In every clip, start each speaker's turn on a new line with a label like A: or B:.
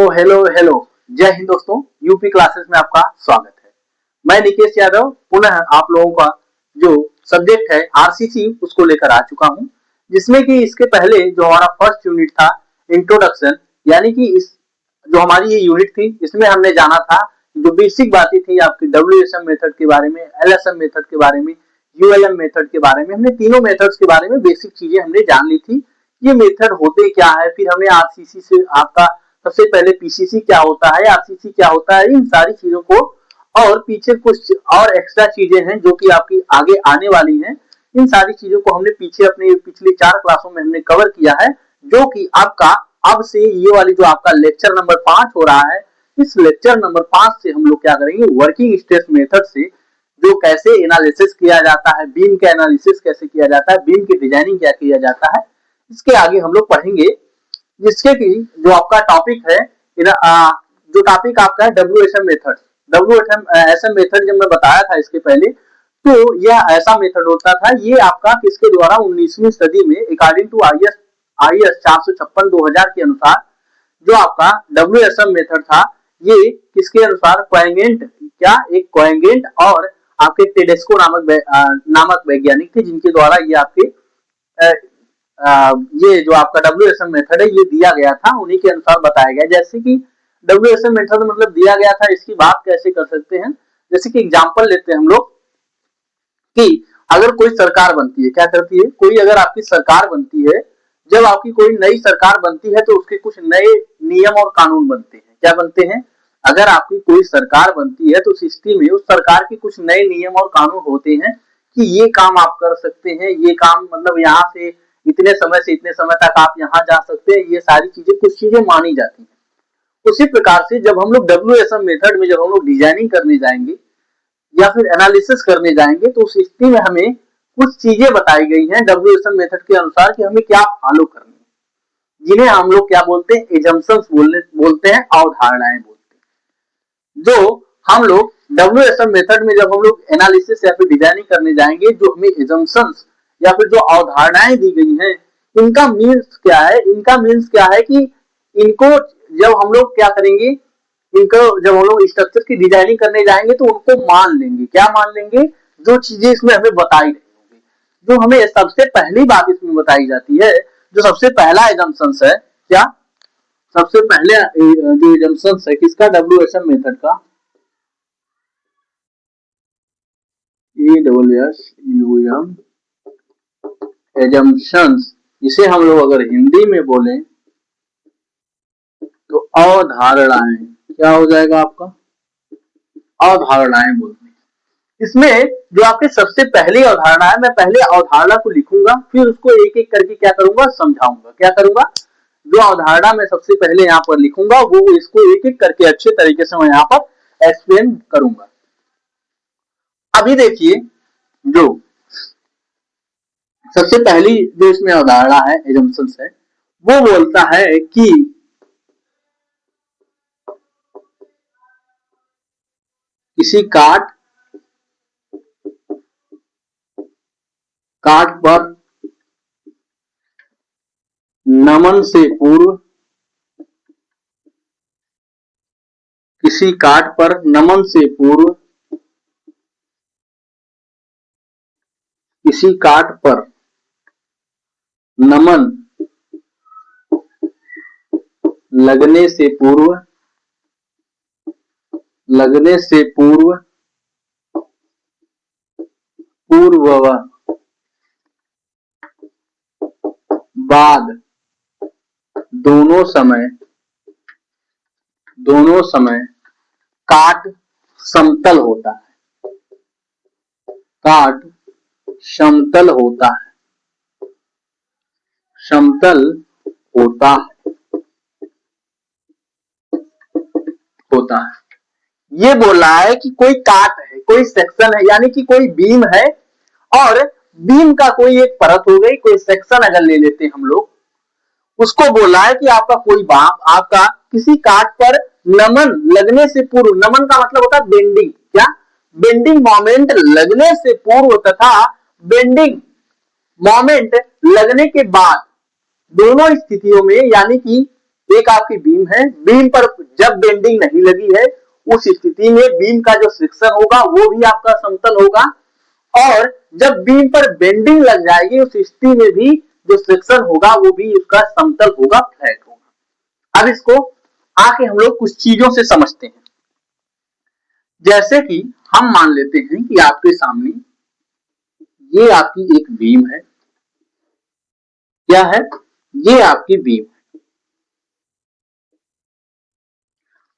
A: Hello hello जय हिंद दोस्तों, UP classes में आपका स्वागत है। मैं निकेश यादव पुनः आप लोगों का जो सब्जेक्ट है आरसीसी उसको लेकर आ चुका हूं, जिसमें कि इसके पहले जो हमारा फर्स्ट यूनिट था इंट्रोडक्शन, यानी कि इस जो हमारी ये यूनिट थी इसमें हमने जाना था जो बेसिक बातें थी आपकी डब्ल्यूएसएम मेथड के बारे में, एलएसएम मेथड के बारे में, यूएलएम मेथड के बारे में। हमने तीनों मेथड्स के बारे में बेसिक चीजें हमने जान ली थी, ये मेथड होते क्या है। फिर हमने आरसीसी से आपका सबसे पहले पीसीसी क्या होता है, आरसीसी क्या होता है, इन सारी चीजों को और पीछे कुछ और एक्स्ट्रा चीजें हैं जो कि आपकी आगे आने वाली हैं। इन सारी चीजों को हमने पीछे अपने पिछले 4 क्लासों में हमने कवर किया है, जो कि आपका अब से ये वाली जो आपका लेक्चर नंबर 5 हो रहा है, इस लेक्चर नंबर 5 से हम लोग क्या करेंगे, वर्किंग स्ट्रेस मेथड से जो कैसे एनालिसिस किया जाता है, बीम का एनालिसिस कैसे किया जाता है, बीम की डिजाइनिंग क्या किया जाता है, इसके आगे हम लोग पढ़ेंगे। जिसके की जो आपका टॉपिक है, जो टॉपिक आपका है डब्ल्यूएसएम मेथड। डब्ल्यूएसएम मेथड जब मैं बताया था इसके पहले, तो यह ऐसा मेथड होता था, ये आपका किसके द्वारा 19वीं सदी में अकॉर्डिंग टू आईएस 456/2000 के अनुसार जो आपका डब्ल्यूएसएम मेथड था, ये किसके अनुसार एक कोएंगेंट और आपके टेडेस्को नामक वैज्ञानिक थे, जिनके द्वारा ये आपके ये जो आपका डब्ल्यूएसएम मेथड है ये दिया गया था, उन्हीं के अनुसार बताया गया। जैसे कि डब्ल्यूएसएम मेथड मतलब दिया गया था, इसकी बात कैसे कर सकते हैं, जैसे कि एग्जांपल लेते हैं हम लोग कि अगर कोई सरकार बनती है, क्या करती है, कोई अगर आपकी सरकार बनती है, जब आपकी कोई नई सरकार बनती है तो उसके कुछ नए नियम और कानून बनते हैं। क्या बनते हैं, अगर आपकी कोई सरकार बनती है तो उस स्थिति में उस सरकार के कुछ नए नियम और कानून होते हैं कि ये काम आप कर सकते हैं, ये काम मतलब यहाँ से इतने समय से इतने समय तक आप यहाँ जा सकते हैं, ये सारी चीजें कुछ चीजें मानी जाती हैं। उसी प्रकार से जब हम लोग डब्ल्यूएसएम मेथड में जब हम लोग डिजाइनिंग करने जाएंगे या फिर एनालिसिस करने जाएंगे, तो उस स्थिति में हमें कुछ चीजें बताई गई हैं डब्ल्यूएसएम मेथड के अनुसार कि हमें क्या फॉलो करनी है, जिन्हें हम लोग क्या बोलते हैं, एजम्पशंस बोलते हैं, अवधारणाएं बोलते हैं। जो हम लोग डब्ल्यूएसएम मेथड में जब हम लोग एनालिसिस या फिर डिजाइनिंग करने जाएंगे, जो हमें एजम्पशंस या फिर जो अवधारणाएं दी गई हैं, इनका मीन्स क्या है, इनका मीन्स क्या है कि इनको जब हम लोग क्या करेंगे, इनको जब हम लोग स्ट्रक्चर की डिजाइनिंग करने जाएंगे तो उनको मान लेंगे। क्या मान लेंगे, जो चीजें इसमें हमें बताई गई होंगी। जो हमें सबसे पहली बात इसमें बताई जाती है, जो सबसे पहला एजम्पशंस है, क्या सबसे पहले जो एजम्पशंस है किसका, डब्ल्यूएसएम मेथड का, EWSUM एजम्पशंस, इसे हम लोग अगर हिंदी में बोलें तो अवधारणाएं, क्या हो जाएगा आपका, अवधारणाएं बोलते हैं। इसमें जो आपकी सबसे पहली अवधारणा है, मैं पहले अवधारणा को लिखूंगा, फिर उसको एक एक करके क्या करूंगा, समझाऊंगा। क्या करूंगा, जो अवधारणा मैं सबसे पहले यहाँ पर लिखूंगा वो इसको एक एक करके अच्छे तरीके से मैं यहाँ पर एक्सप्लेन करूंगा। अभी देखिए, जो सबसे पहली जो इसमें अवधारणा है, एजम्पशंस है, वो बोलता है कि किसी काट पर नमन से पूर्व, किसी काट पर नमन से पूर्व, किसी काट पर नमन लगने से पूर्व, बाद दोनों समय काट समतल होता है, काट समतल होता है, ये बोल रहा है कि कोई काट है, कोई सेक्शन है, यानी कि कोई बीम है और बीम का कोई एक परत हो गई, कोई सेक्शन अगर ले लेते हैं हम लोग, उसको बोला है कि आपका कोई बाप आपका किसी काट पर नमन लगने से पूर्व, नमन का मतलब होता है बेंडिंग, क्या बेंडिंग मोमेंट लगने से पूर्व तथा बेंडिंग मोमेंट लगने के बाद, दोनों स्थितियों में, यानी कि एक आपकी बीम है, बीम पर जब बेंडिंग नहीं लगी है उस स्थिति में बीम का जो सेक्शन होगा वो भी आपका समतल होगा, और जब बीम पर बेंडिंग लग जाएगी उस स्थिति में भी जो सेक्शन होगा वो भी इसका समतल होगा, फ्लैट होगा। अब इसको आके हम लोग कुछ चीजों से समझते हैं। जैसे कि हम मान लेते हैं कि आपके सामने ये आपकी एक बीम है, क्या है, ये आपकी बीम है,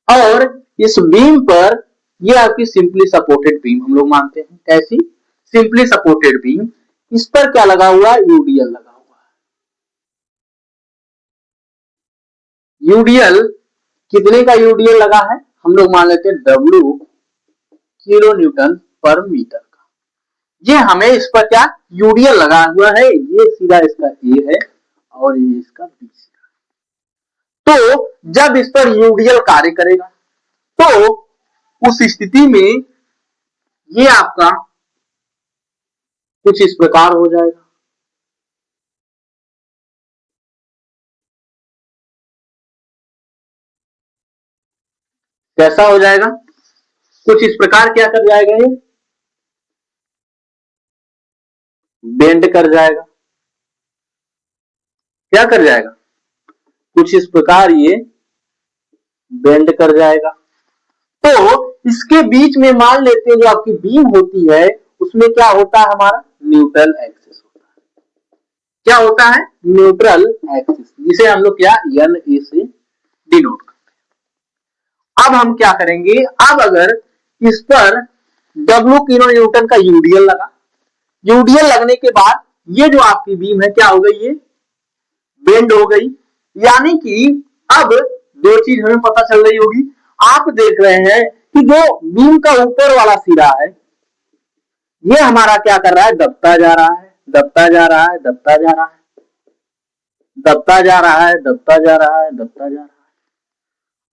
A: और इस बीम पर ये आपकी सिंपली सपोर्टेड बीम हम लोग मानते हैं। कैसी? Simply supported beam. इस पर क्या लगा हुआ है? यूडीएल लगा हुआ है। यूडीएल कितने का यूडीएल लगा है? हम लोग मान लेते हैं डब्ल्यू किलो न्यूटन पर मीटर का। ये हमें इस पर क्या यूडीएल लगा हुआ है, ये सीधा इसका ए है और ये इसका बी। तो जब इस पर यूडीएल कार्य करेगा तो उस स्थिति में ये आपका कुछ इस प्रकार हो जाएगा। कैसा हो जाएगा? कुछ इस प्रकार क्या कर जाएगा, ये बेंड कर जाएगा। क्या कर जाएगा? कुछ इस प्रकार ये बेंड कर जाएगा। तो इसके बीच में मान लेते हैं जो आपकी बीम होती है उसमें क्या होता है, हमारा न्यूट्रल एक्सिस होता है। क्या होता है? न्यूट्रल एक्सिस, जिसे हम लोग क्या एन ए से डिनोट करते हैं। अब हम क्या करेंगे, अब अगर इस पर डब्ल्यू किलो न्यूटन का यूडीएल लगा, यूडीएल लगने के बाद ये जो आपकी बीम है क्या हो गई, ये बेंड हो गई। यानी कि अब दो चीज हमें पता चल रही होगी। आप देख रहे हैं कि जो बीम का ऊपर वाला सिरा है ये हमारा क्या कर रहा है, दबता जा रहा है, दबता जा रहा है, दबता जा रहा है, दबता जा रहा है, दबता जा रहा है, दबता जा रहा है,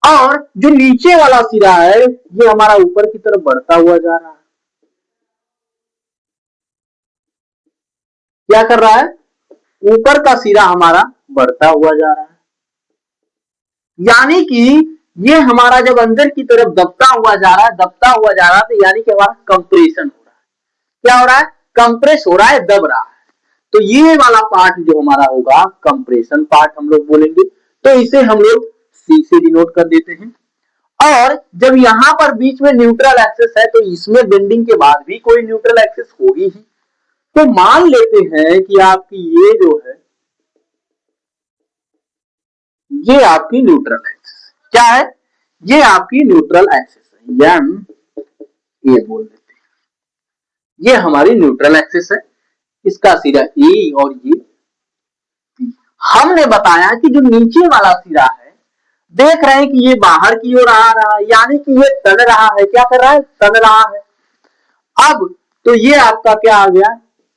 A: और जो नीचे वाला सिरा है ये हमारा ऊपर की तरफ बढ़ता हुआ जा रहा है। क्या कर रहा है? ऊपर का सिरा हमारा बढ़ता हुआ जा रहा है। यानी कि ये हमारा जब अंदर की तरफ दबता हुआ जा रहा है, दबता हुआ जा रहा है, तो यानी कि हमारा कंप्रेशन हो रहा है। क्या हो रहा है? कंप्रेस हो रहा है, दब रहा है। तो ये वाला पार्ट जो हमारा होगा कंप्रेशन पार्ट हम लोग बोलेंगे। तो इसे हम लोग सी से डिनोट कर देते हैं। और जब यहां पर बीच में न्यूट्रल एक्सिस है तो इसमें बेंडिंग के बाद भी कोई न्यूट्रल एक्सिस होगी ही। तो मान लेते हैं कि आपकी ये जो है ये आपकी न्यूट्रल एक्सिस क्या है, ये आपकी न्यूट्रल एक्सिस है, एन ए बोल देते हैं। ये हमारी न्यूट्रल एक्सिस है, इसका सिरा ए और ये बी। हमने बताया कि जो नीचे वाला सिरा है देख रहे हैं कि ये बाहर की ओर आ रहा है, यानी कि ये तन रहा है। क्या कर रहा है? तन रहा है। अब तो ये आपका क्या आ गया,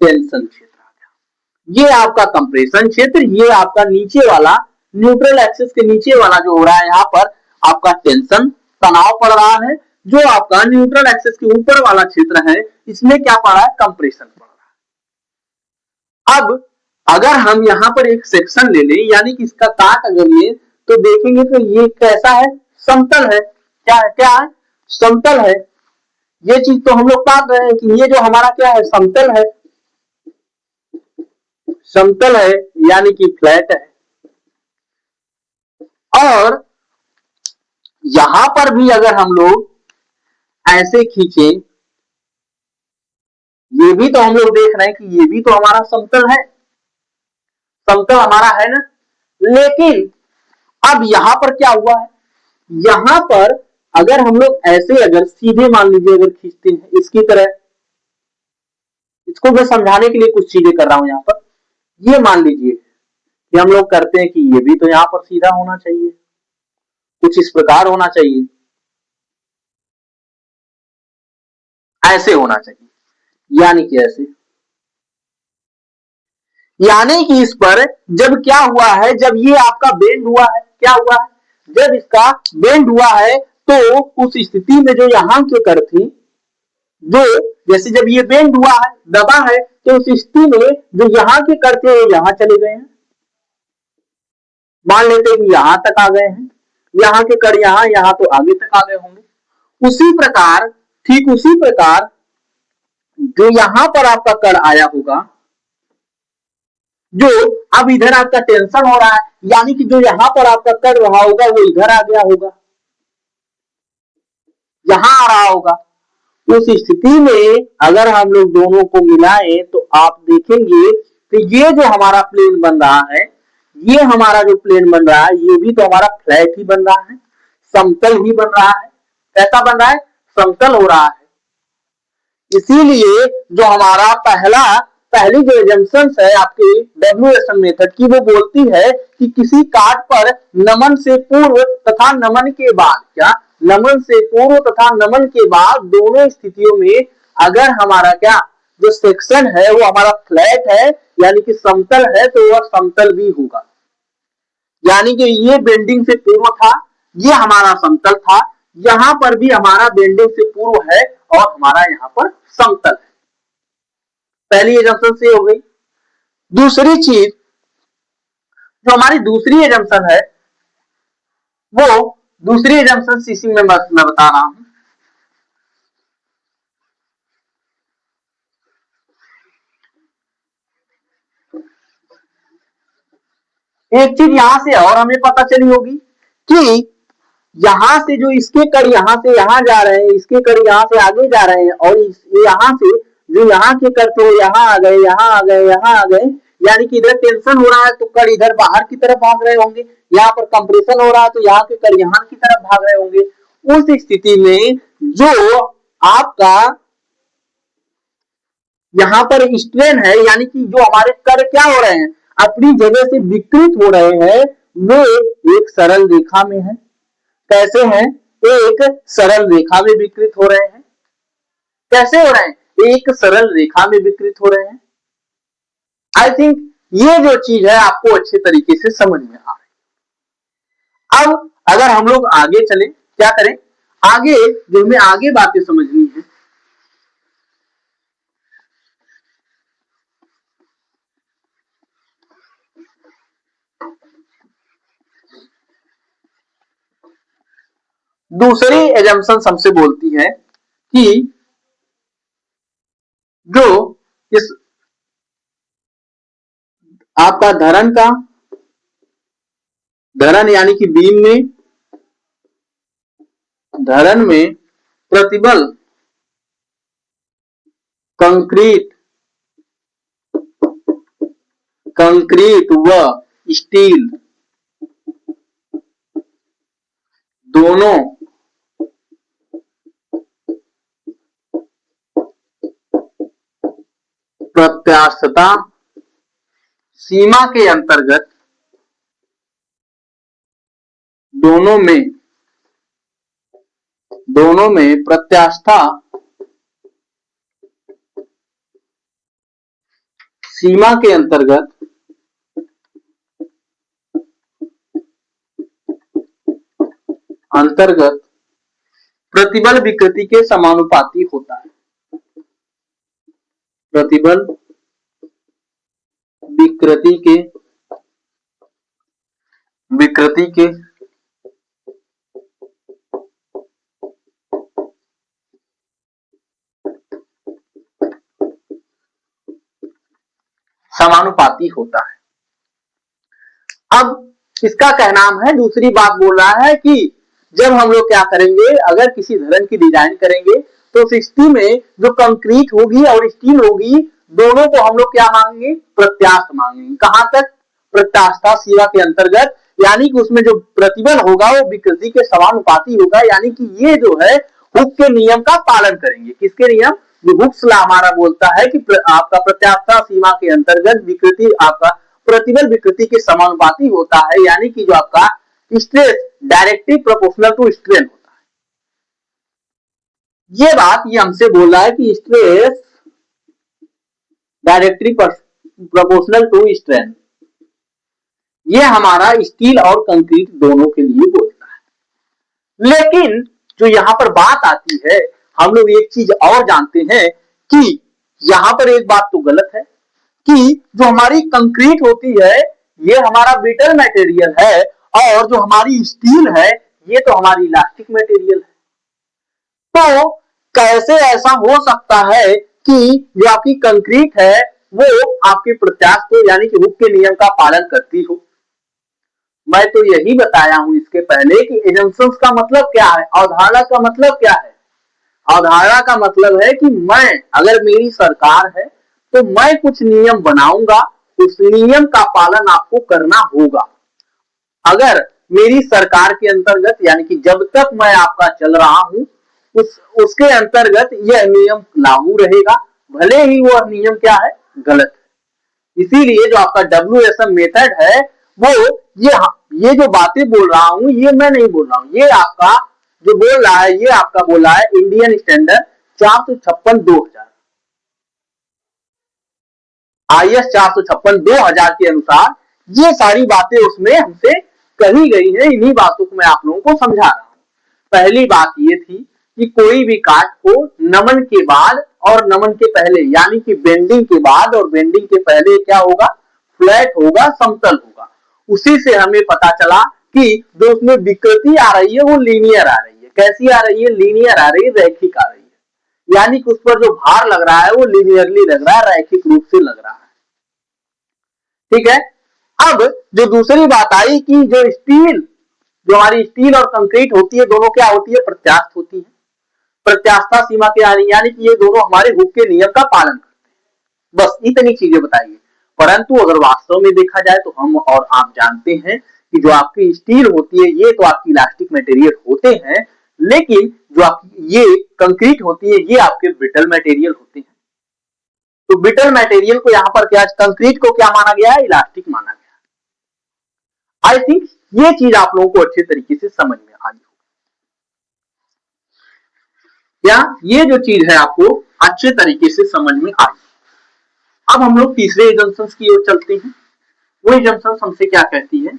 A: टेंशन क्षेत्र आ गया। ये आपका कंप्रेशन क्षेत्र, ये आपका नीचे वाला न्यूट्रल एक्सिस के नीचे वाला जो हो रहा है यहाँ पर आपका टेंशन तनाव पड़ रहा है। जो आपका न्यूट्रल एक्सिस के ऊपर वाला क्षेत्र है इसमें क्या पड़ रहा है, कंप्रेशन पड़ रहा है। अब अगर हम यहाँ पर एक सेक्शन ले लें, यानी कि इसका काट अगर ले तो देखेंगे तो ये कैसा है, समतल है। क्या है? क्या है? समतल है। ये चीज तो हम लोग मान रहे हैं कि ये जो हमारा क्या है, समतल है। समतल है यानी कि फ्लैट है। और यहां पर भी अगर हम लोग ऐसे खींचे, ये भी तो हम लोग देख रहे हैं कि ये भी तो हमारा समतल है, समतल हमारा है ना। लेकिन अब यहां पर क्या हुआ है, यहां पर अगर हम लोग ऐसे अगर सीधे मान लीजिए अगर खींचते हैं इसकी तरह, इसको मैं समझाने के लिए कुछ चीजें कर रहा हूं यहां पर। ये मान लीजिए कि हम लोग करते हैं कि ये भी तो यहां पर सीधा होना चाहिए, कुछ इस प्रकार होना चाहिए, ऐसे होना चाहिए, यानी कि ऐसे। यानी कि इस पर जब क्या हुआ है, जब ये आपका बेंड हुआ है, क्या हुआ है, जब इसका बेंड हुआ है तो उस स्थिति में जो यहां के कर थी, जो जैसे जब ये बेंड हुआ है, दबा है, तो उस स्थिति में जो यहां के कर थे वो यहां चले गए हैं। मान लेते हैं कि यहां तक आ गए हैं, यहाँ के कण यहाँ तो आगे तक आ गए होंगे। उसी प्रकार, ठीक उसी प्रकार जो यहां पर आपका कण आया होगा, जो अब इधर आपका टेंशन हो रहा है, यानी कि जो यहां पर आपका कण रहा होगा वो इधर आ गया होगा, यहां आ रहा होगा। उस स्थिति में अगर हम लोग दोनों को मिलाएं तो आप देखेंगे कि ये जो हमारा प्लेन बन रहा है, ये हमारा जो प्लेन बन रहा है, ये भी तो हमारा फ्लैट ही बन रहा है, समतल ही बन रहा है। कैसा बन रहा है? समतल हो रहा है। इसीलिए जो हमारा पहली जो एजम्पशन है आपकी डेरिवेशन मेथड की, वो बोलती है कि किसी काट पर नमन से पूर्व तथा नमन के बाद, क्या नमन से पूर्व तथा नमन के बाद दोनों स्थितियों में अगर हमारा क्या जो सेक्शन है वो हमारा फ्लैट है यानी कि समतल है, तो वह समतल भी होगा। यानी कि ये बेंडिंग से पूर्व था, ये हमारा समतल था, यहां पर भी हमारा बेंडिंग से पूर्व है और हमारा यहां पर समतल है। पहली एजम्पशन से हो गई। दूसरी चीज, जो हमारी दूसरी एजम्पशन है, वो दूसरी एजम्पशन सीसी में मैं बता रहा हूं। एक चीज यहां से और हमें पता चली होगी कि यहां से जो इसके कण यहां से यहां जा रहे हैं, इसके कण यहां से आगे जा रहे हैं, और यहां से जो यहाँ के कण थे यहां आ गए, यहां आ गए, यहां आ गए, यानी कि इधर टेंशन हो रहा है तो कण इधर बाहर की तरफ भाग रहे होंगे, यहाँ पर कंप्रेशन हो रहा है तो यहाँ के कण यहाँ की तरफ भाग रहे होंगे। उस स्थिति में जो आपका यहाँ पर स्ट्रेन है, यानी कि जो हमारे कण क्या हो रहे हैं, अपनी जगह से विकृत हो रहे हैं, वे एक सरल रेखा में है। कैसे हैं? एक सरल रेखा में विकृत हो रहे हैं। कैसे हो रहे हैं? एक सरल रेखा में विकृत हो रहे हैं। आई थिंक ये जो चीज है आपको अच्छे तरीके से समझ में आ रही। अब अगर हम लोग आगे चले, क्या करें आगे, जो हमें आगे बातें समझनी है, दूसरी एजम्पशन हमसे बोलती है कि जो इस आपका धरन यानी कि बीम में, धरन में प्रतिबल कंक्रीट व स्टील दोनों प्रत्यास्थता सीमा के अंतर्गत दोनों में प्रत्यास्था सीमा के अंतर्गत प्रतिबल विकृति के समानुपाती होता है। प्रतिबल विकृति के समानुपाती होता है। अब इसका कहना है, दूसरी बात बोल रहा है कि जब हम लोग क्या करेंगे, अगर किसी धरन की डिजाइन करेंगे तो उस स्थिति में जो कंक्रीट होगी और स्टील होगी, दोनों को हम लोग क्या मांगेंगे? प्रत्यास्थ मांगेंगे। कहां तक? प्रत्यास्था सीमा के अंतर्गत, यानी कि उसमें जो प्रतिबल होगा वो विकृति के समानुपाती होगा, यानी कि ये जो है हुक के नियम का पालन करेंगे। किसके नियम? जो हुक्स लॉ हमारा बोलता है कि आपका प्रत्यास्था सीमा के अंतर्गत विकृति आपका प्रतिबल विकृति के समानुपाती होता है, यानी कि जो आपका stress directly proportional to strain होता है। ये बात ये हमसे बोल रहा है कि stress directly proportional to strain, ये हमारा स्टील और कंक्रीट दोनों के लिए बोलता है। लेकिन जो यहां पर बात आती है, हम लोग एक चीज और जानते हैं कि यहां पर एक बात तो गलत है कि जो हमारी कंक्रीट होती है ये हमारा ब्रिटल मटेरियल है और जो हमारी स्टील है ये तो हमारी इलास्टिक मटेरियल है। तो कैसे ऐसा हो सकता है कि जो आपकी कंक्रीट है वो आपके प्रत्यास्थ यानी कि हुक के नियम का पालन करती हो? मैं तो यही बताया हूं इसके पहले कि एजम्पशंस का मतलब क्या है, अवधारणा का मतलब क्या है। अवधारणा का मतलब है कि मैं, अगर मेरी सरकार है तो मैं कुछ नियम बनाऊंगा, उस नियम का पालन आपको करना होगा। अगर मेरी सरकार के अंतर्गत यानी कि जब तक मैं आपका चल रहा हूं उसके अंतर्गत यह नियम लागू रहेगा, भले ही वह नियम क्या है, गलत है। इसीलिए जो आपका WSM मेथड है वो ये जो बातें बोल रहा हूं ये मैं नहीं बोल रहा हूं, ये आपका जो बोल रहा है ये आपका बोला है इंडियन स्टैंडर्ड 456/2000, IS 456/2000 के अनुसार ये सारी बातें उसमें हमसे कही गई है। इन्हीं बातों को मैं आप लोगों को समझा रहा हूं। पहली बात ये थी कि कोई भी काट को नमन के बाद और नमन के पहले यानी कि बेंडिंग के बाद और बेंडिंग के पहले क्या होगा, फ्लैट होगा, समतल होगा। उसी से हमें पता चला कि जो उसमें विकृति आ रही है वो लीनियर आ रही है। कैसी आ रही है, लीनियर आ रही है, रैखिक आ रही है, यानी कि उस पर जो भार लग रहा है वो लीनियरली लग रहा है, रैखिक रूप से लग रहा है। ठीक है। अब जो दूसरी बात आई कि जो हमारी स्टील और कंक्रीट होती है दोनों क्या होती है, प्रत्यास्थ होती है। प्रत्यास्थता सीमा के यानी कि ये दोनों हमारे हुक के नियम का पालन करते हैं। बस इतनी चीजें बताइए। परंतु अगर वास्तव में देखा जाए तो हम और आप जानते हैं कि जो आपकी स्टील होती है ये तो आपकी इलास्टिक मटेरियल होते हैं, लेकिन जो आपकी ये कंक्रीट होती है ये आपके ब्रिटल मटेरियल होते हैं। तो ब्रिटल मटेरियल को यहां पर क्या, कंक्रीट को क्या माना गया है, इलास्टिक माना गया। आई थिंक ये चीज आप लोगों को अच्छे तरीके से समझ में आई हो। क्या ये जो चीज है आपको अच्छे तरीके से समझ में आई? अब हम लोग तीसरे एजम्पशंस की ओर चलते हैं। वो एजम्पशंस हमसे क्या कहती है,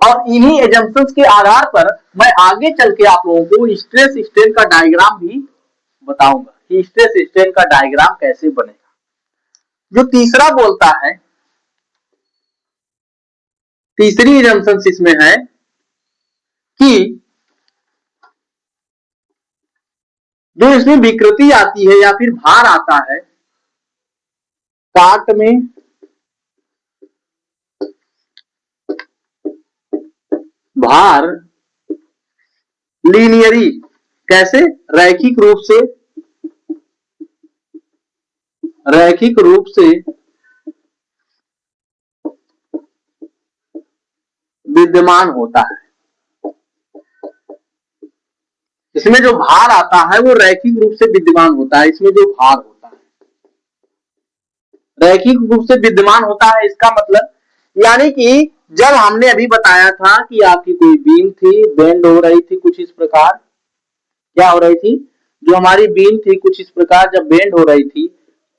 A: और इन्हीं एजम्पशंस के आधार पर मैं आगे चल के आप लोगों को स्ट्रेस स्ट्रेन का डायग्राम भी बताऊंगा कि स्ट्रेस स्ट्रेन का डायग्राम कैसे बनेगा। जो तीसरा बोलता है, तीसरी एजम्पशंस इसमें है कि जो इसमें विकृति आती है या फिर भार आता है काट में, भार लीनियरी कैसे, रैखिक रूप से विद्यमान होता है। इसमें जो भार आता है वो रैखिक रूप से विद्यमान होता है। इसमें जो भार होता है रैखिक रूप से विद्यमान होता है, इसका मतलब यानी कि जब हमने अभी बताया था कि आपकी कोई बीम थी, बेंड हो रही थी कुछ इस प्रकार, क्या हो रही थी, जो हमारी बीम थी कुछ इस प्रकार जब बेंड हो रही थी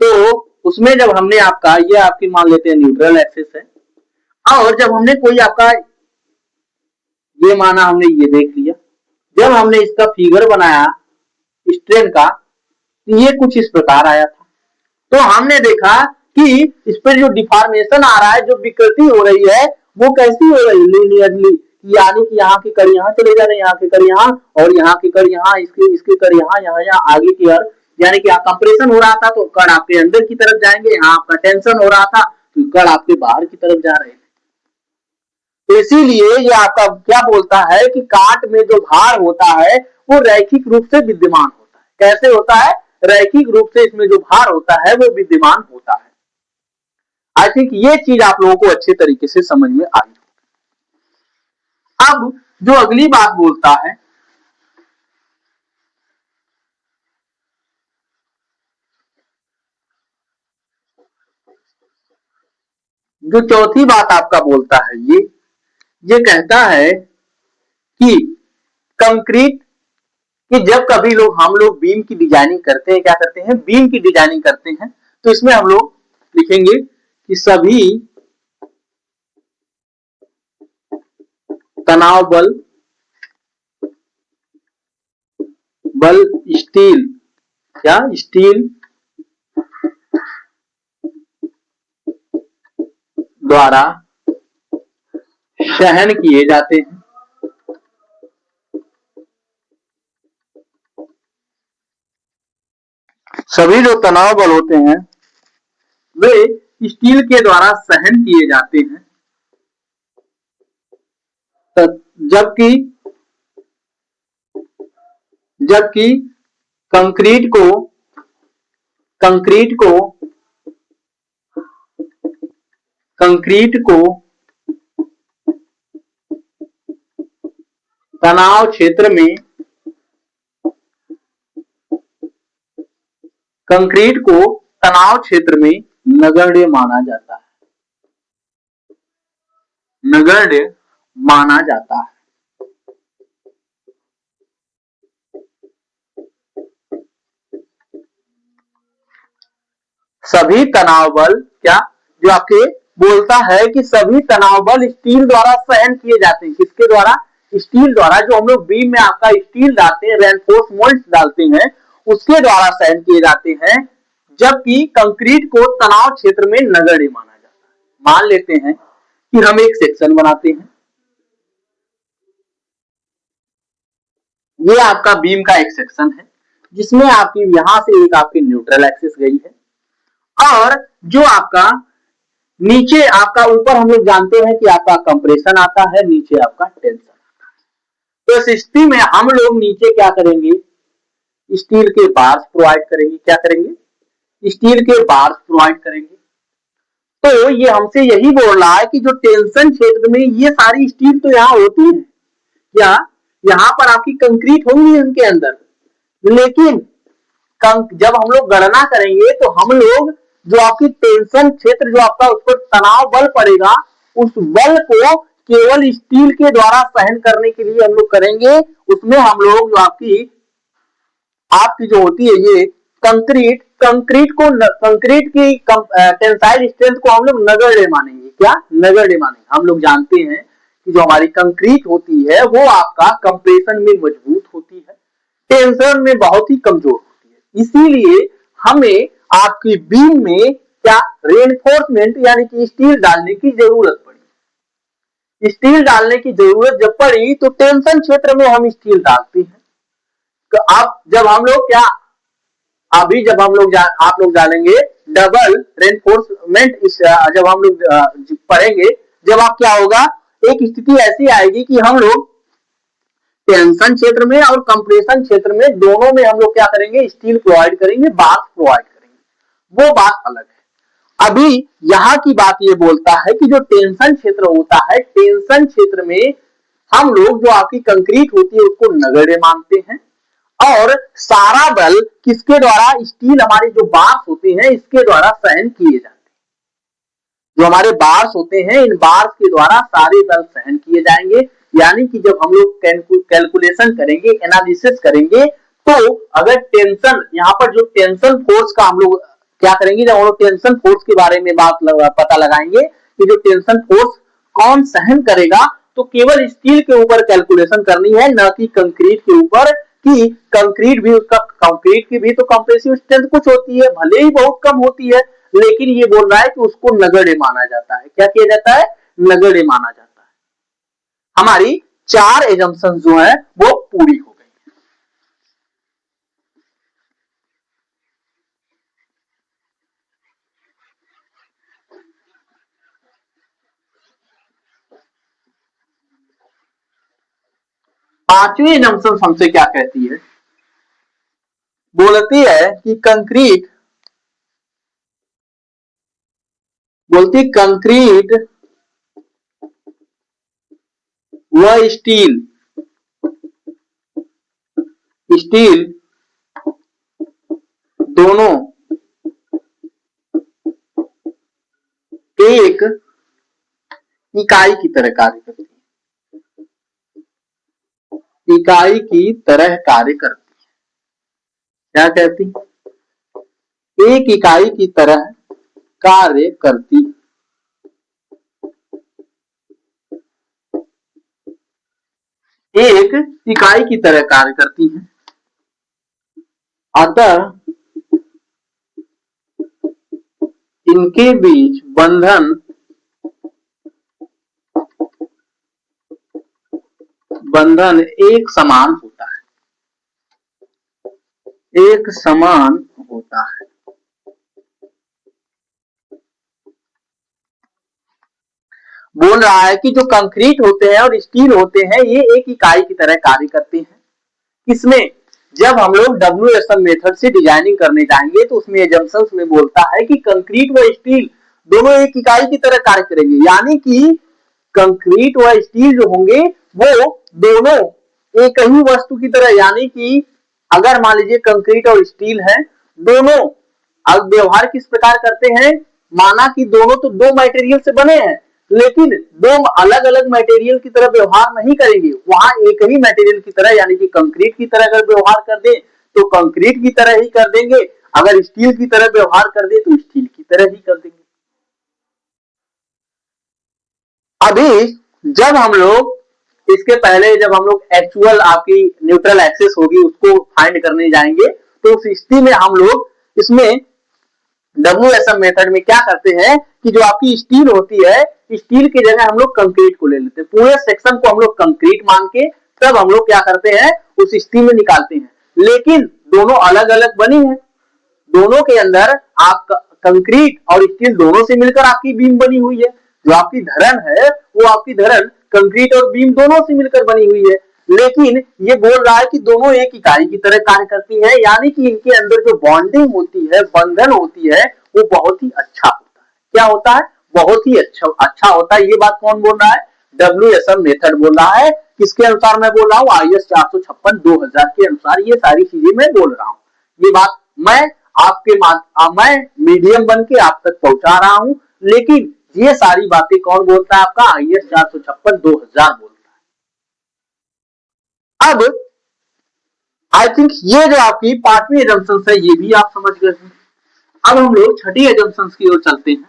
A: तो उसमें जब हमने आपका ये आपकी मान लेते हैं न्यूट्रल एक्सिस है, और जब हमने कोई आपका ये माना, हमने ये देख लिया, जब हमने इसका फिगर बनाया स्ट्रेन का तो ये कुछ इस प्रकार आया था। तो हमने देखा कि इस पर जो डिफॉर्मेशन आ रहा है, जो विकृति हो रही है वो कैसी हो रही है, लीनियरली, यानी कि यहाँ के कड़ यहाँ चले जा रहे हैं, यहाँ के कड़ यहाँ और यहाँ के कड़ यहाँ, इसके कड़ यहाँ यहाँ यहाँ आगे की ओर, यानी कि कंप्रेशन हो रहा था तो कड़ आपके अंदर की तरफ जाएंगे, यहाँ आपका टेंशन हो रहा था तो कड़ आपके बाहर की तरफ जा रहे हैं। तो इसीलिए ये आपका क्या बोलता है कि काट में जो भार होता है वो रैखिक रूप से विद्यमान होता है। कैसे होता है, रैखिक रूप से इसमें जो भार होता है वो विद्यमान होता है। आई थिंक ये चीज आप लोगों को अच्छे तरीके से समझ में आई। अब जो अगली बात बोलता है, जो चौथी बात आपका बोलता है ये कहता है कि कंक्रीट कि जब कभी हम लोग बीम की डिजाइनिंग करते हैं, क्या करते हैं, बीम की डिजाइनिंग करते हैं, तो इसमें हम लोग लिखेंगे कि सभी तनाव बल स्टील द्वारा सहन किए जाते हैं। सभी जो तनाव बल होते हैं वे स्टील के द्वारा सहन किए जाते हैं, जबकि जबकि कंक्रीट को कंक्रीट को कंक्रीट को तनाव क्षेत्र में कंक्रीट को तनाव क्षेत्र में नगण्य माना जाता है, नगण्य माना जाता है। सभी तनाव बल क्या जो आपके बोलता है कि सभी तनाव बल स्टील द्वारा सहन किए जाते हैं। किसके द्वारा? स्टील द्वारा। जो हम लोग बीम में आपका स्टील डालते हैं, रेनफोर्स मोल्ड डालते हैं, उसके द्वारा सहन किए जाते हैं, जबकि कंक्रीट को तनाव क्षेत्र में नगण्य माना जाता है। मान लेते हैं कि हम एक सेक्शन बनाते हैं, ये आपका बीम का एक सेक्शन है जिसमें आपकी यहां से एक आपकी न्यूट्रल एक्सिस गई है, और जो आपका नीचे आपका ऊपर हम लोग जानते हैं कि आपका कंप्रेशन आता है, नीचे आपका टेंशन आता है। तो इस स्थिति में हम लोग नीचे क्या करेंगे? स्टील के बार्स प्रोवाइड करेंगे। क्या करेंगे? स्टील के बार्स प्रोवाइड करेंगे। तो ये हमसे यही बोल रहा है कि जो टेंशन क्षेत्र में ये सारी स्टील तो यहाँ होती है, क्या यहाँ पर आपकी कंक्रीट होंगी उनके अंदर, लेकिन जब हम लोग गणना करेंगे तो हम लोग जो आपकी टेंशन क्षेत्र जो आपका उस पर तनाव बल पड़ेगा, उस बल को केवल स्टील के द्वारा सहन करने के लिए हम लोग करेंगे। उसमें हम लोग जो आपकी जो होती है ये कंक्रीट कंक्रीट की टेंसाइल स्ट्रेंथ को हम लोग नगण्य मानेंगे। क्या? नगण्य मानेंगे। हम लोग जानते हैं कि जो हमारी कंक्रीट होती है वो आपका कंप्रेशन में मजबूत होती है, टेंशन में बहुत ही कमजोर होती है। इसीलिए हमें आपकी बीम में क्या रेनफोर्समेंट यानी कि स्टील डालने की जरूरत पड़ी। स्टील डालने की जरूरत जब पड़ी तो टेंशन क्षेत्र में हम स्टील डालते हैं। तो अब जब हम लोग क्या अभी जब हम लोग आप लोग डालेंगे डबल रेनफोर्समेंट, जब हम लोग पढ़ेंगे, जब आप क्या होगा, एक स्थिति ऐसी आएगी कि हम लोग टेंशन क्षेत्र में और कंप्रेशन क्षेत्र में दोनों में हम लोग क्या करेंगे? स्टील प्रोवाइड करेंगे, बार्स प्रोवाइड करेंगे। वो बात अलग है। अभी यहाँ की बात ये बोलता है कि जो टेंशन क्षेत्र होता है, टेंशन क्षेत्र में हम लोग जो आपकी कंक्रीट होती है उसको नगण्य मानते हैं, और सारा बल किसके द्वारा? स्टील हमारे जो बार्स होते हैं इसके द्वारा सहन किए जाते हैं। जो हमारे बार्स होते हैं, इन बार्स के द्वारा सारे बल सहन किए जाएंगे। यानी कि जब हम लोग कैलकुलेशन करेंगे, एनालिसिस करेंगे, तो अगर टेंशन यहाँ पर जो टेंशन फोर्स का हम लोग क्या करेंगे, जब हम लोग टेंशन फोर्स के बारे में पता लगाएंगे कि जो टेंशन फोर्स कौन सहन करेगा, तो केवल स्टील के ऊपर कैलकुलेशन करनी है, न कि कंक्रीट के ऊपर। कि कंक्रीट की भी तो कंप्रेसिव स्ट्रेंथ कुछ होती है, भले ही बहुत कम होती है, लेकिन ये बोल रहा है कि उसको नगण्य माना जाता है। क्या किया जाता है? नगण्य माना जाता है। हमारी 4 एजम्पशन जो है वो पूरी हो गई है। पांचवी एजम्पशन हमसे क्या कहती है? बोलती है कि कंक्रीट व स्टील दोनों एक इकाई की तरह कार्य करती है। इकाई की तरह कार्य करती है। क्या कहती? एक इकाई की तरह कार्य करती है। एक इकाई की तरह कार्य करती है। अतः इनके बीच बंधन बंधन एक समान होता है, एक समान होता है। बोल रहा है कि जो कंक्रीट होते हैं और स्टील होते हैं ये एक इकाई की तरह कार्य करते हैं। इसमें जब हम लोग WSM मेथड से डिजाइनिंग करने जाएंगे तो उसमें एजम्पशंस में बोलता है कि कंक्रीट व स्टील दोनों एक इकाई की तरह कार्य करेंगे, यानी कि कंक्रीट व स्टील जो होंगे वो दोनों एक ही वस्तु की तरह, यानी कि अगर मान लीजिए कंक्रीट और स्टील है, दोनों अब व्यवहार किस प्रकार करते हैं, माना कि दोनों तो दो मटेरियल से बने हैं लेकिन दो अलग अलग मटेरियल की तरह व्यवहार नहीं करेंगे, वहां एक ही मटेरियल की तरह यानी कि कंक्रीट की तरह अगर व्यवहार कर दे तो कंक्रीट की तरह ही कर देंगे, अगर स्टील की तरह व्यवहार कर दे तो स्टील की तरह ही कर देंगे। अभी जब हम लोग इसके पहले जब हम लोग एक्चुअल आपकी न्यूट्रल एक्सिस होगी उसको फाइंड करने जाएंगे तो उस स्थिति में हम लोग इसमें WSM मेथड में क्या करते हैं कि जो आपकी स्टील होती है, स्टील की जगह हम लोग कंक्रीट को ले लेते हैं, पूरे सेक्शन को हम लोग कंक्रीट मान के तब हम लोग क्या करते हैं उस स्टील में निकालते हैं, लेकिन दोनों अलग अलग बनी है, दोनों के अंदर आप कंक्रीट और स्टील दोनों से मिलकर आपकी बीम बनी हुई है, जो आपकी धरन है वो आपकी धरन कंक्रीट और बीम दोनों से मिलकर बनी हुई है, लेकिन ये बोल रहा है कि दोनों एक इकाई की तरह कार्य करती है, यानी कि इनके अंदर जो बॉन्डिंग होती है, बंधन होती है वो बहुत ही अच्छा होता है। क्या होता है, बहुत ही अच्छा होता है। ये बात कौन बोल रहा है, WSM मेथड बोल रहा है। किसके अनुसार मैं बोल रहा हूँ, IS 456/2000 के अनुसार ये सारी चीजें मैं बोल रहा हूँ। ये बात मैं मैं मीडियम बन के आप तक पहुंचा रहा हूं, लेकिन ये सारी बातें कौन बोलता है, आपका IS 456/2000 बोलता है। अब आई थिंक ये जो आपकी पांचवी एजम्पशन है ये भी आप समझ गए हैं। अब हम लोग छठी एजम्पशन की ओर चलते हैं।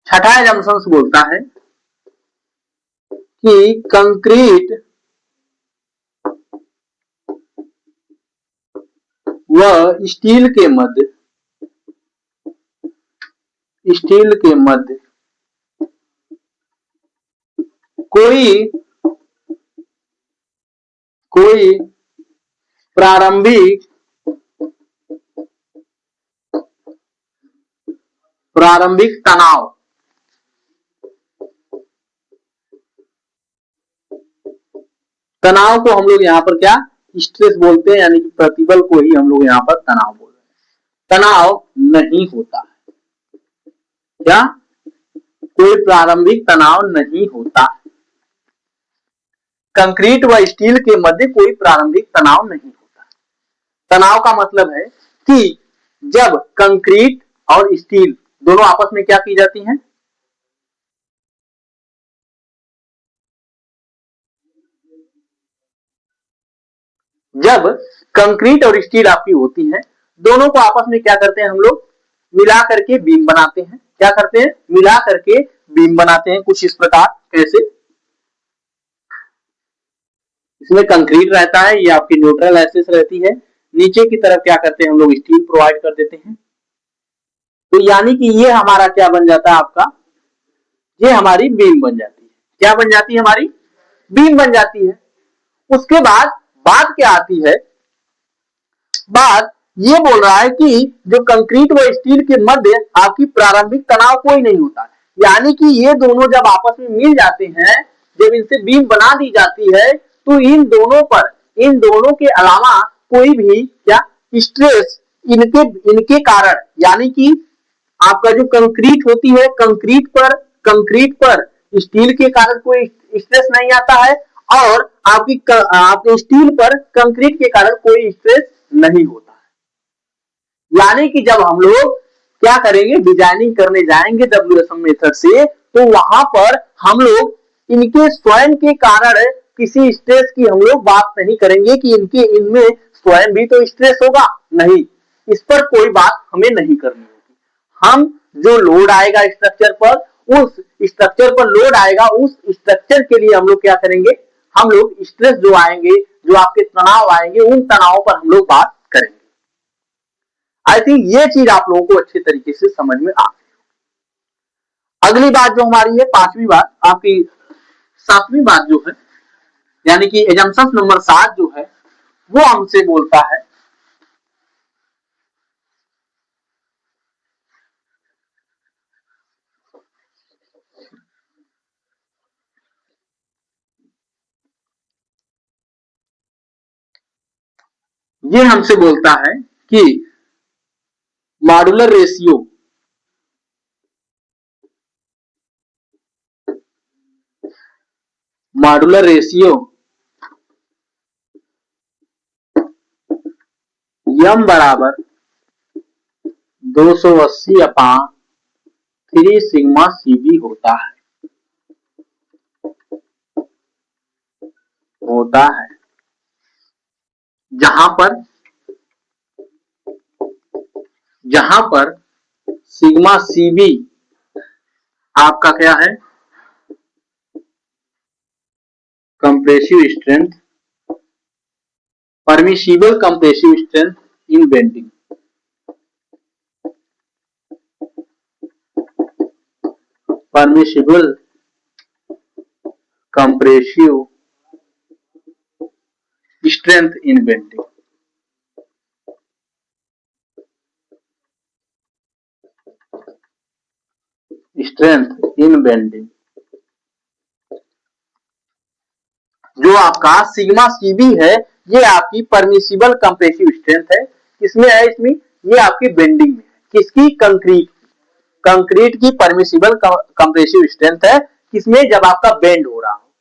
A: छठा एजम्पशन बोलता है कि कंक्रीट व स्टील के मध्य कोई प्रारंभिक तनाव को हम लोग यहाँ पर क्या स्ट्रेस बोलते हैं, यानी कि प्रतिबल को ही हम लोग यहाँ पर तनाव बोल रहे हैं। तनाव नहीं होता है, क्या कोई प्रारंभिक तनाव नहीं होता, कंक्रीट व स्टील के मध्य कोई प्रारंभिक तनाव नहीं होता। तनाव का मतलब है कि जब कंक्रीट और स्टील दोनों आपस में क्या की जाती हैं, जब कंक्रीट और स्टील आपकी होती है दोनों को आपस में क्या करते हैं, हम लोग मिला करके बीम बनाते हैं। क्या करते हैं, मिला करके बीम बनाते हैं, कुछ इस प्रकार। कैसे, इसमें कंक्रीट रहता है, ये आपकी न्यूट्रल एक्सिस रहती है, नीचे की तरफ क्या करते हैं हम लोग स्टील प्रोवाइड कर देते हैं, तो यानी कि ये हमारा क्या बन जाता है, आपका ये हमारी बीम बन जाती है। क्या बन जाती है, हमारी बीम बन जाती है। उसके बाद बात क्या आती है, बात ये बोल रहा है कि जो कंक्रीट व स्टील के मध्य आपकी प्रारंभिक तनाव कोई नहीं होता, यानी कि ये दोनों जब आपस में मिल जाते हैं, जब इनसे बीम बना दी जाती है तो इन दोनों के अलावा कोई भी क्या स्ट्रेस इनके कारण, यानी कि आपका जो कंक्रीट होती है, कंक्रीट पर स्टील के कारण कोई स्ट्रेस नहीं आता है और आपके स्टील पर कंक्रीट के कारण कोई स्ट्रेस नहीं होता है। यानी कि जब हम लोग क्या करेंगे, डिजाइनिंग करने जाएंगे WSM मेथड से, तो वहां पर हम लोग इनके स्वयं के कारण किसी स्ट्रेस की हम लोग बात नहीं करेंगे कि इनमें स्वयं भी तो स्ट्रेस होगा, नहीं, इस पर कोई बात हमें नहीं करनी होगी। हम जो लोड आएगा स्ट्रक्चर पर, उस स्ट्रक्चर पर लोड आएगा, उस स्ट्रक्चर के लिए हम लोग क्या करेंगे, हम लोग स्ट्रेस जो आएंगे जो आपके तनाव आएंगे उन तनावों पर हम लोग बात करेंगे। आई थिंक ये चीज आप लोगों को अच्छे तरीके से समझ में आ गई। अगली बात जो हमारी है, पांचवी बात, आपकी सातवीं बात जो है, यानी कि एजम्पशन नंबर 7 जो है वो हमसे बोलता है ये हमसे बोलता है कि मॉड्यूलर रेशियो m बराबर 280/3 सिग्मा CB होता है जहां पर सिग्मा CB आपका क्या है, compressive strength, permissible compressive strength in bending, permissible compressive strength in bending. Strength in bending जो आपका सिग्मा CB है, ये आपकी परमिसिबल कंप्रेसिव स्ट्रेंथ है। किसमें है? इसमें ये आपकी बेंडिंग में है। किसकी? कंक्रीट की परमिसिबल कंप्रेसिव स्ट्रेंथ है। किसमें? जब आपका बेंड हो रहा हो।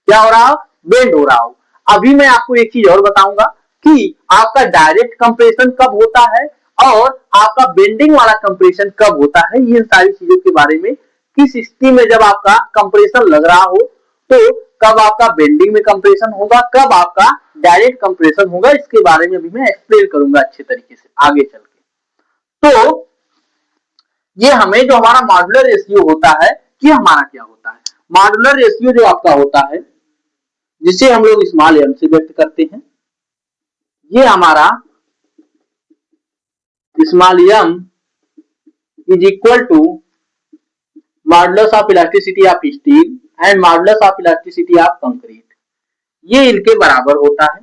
A: क्या हो रहा हो? बेंड हो रहा हो। अभी मैं आपको एक चीज और बताऊंगा कि आपका डायरेक्ट कंप्रेशन कब होता है और आपका बेंडिंग वाला कंप्रेशन कब होता है। ये सारी चीजों के बारे में, किस स्थिति में जब आपका कंप्रेशन लग रहा हो तो कब आपका बेंडिंग में कंप्रेशन होगा, कब आपका डायरेक्ट कंप्रेशन होगा, इसके बारे में भी मैं एक्सप्लेन करूंगा अच्छे तरीके से आगे चल के। तो ये हमें जो हमारा मॉड्यूलर रेशियो होता है, ये हमारा क्या होता है? मॉड्यूलर रेशियो जो आपका होता है, जिसे हम लोग स्मॉल m से व्यक्त करते हैं, ये हमारा small m is equal to modulus of elasticity of steel and modulus of elasticity of concrete, ये इनके बराबर होता है।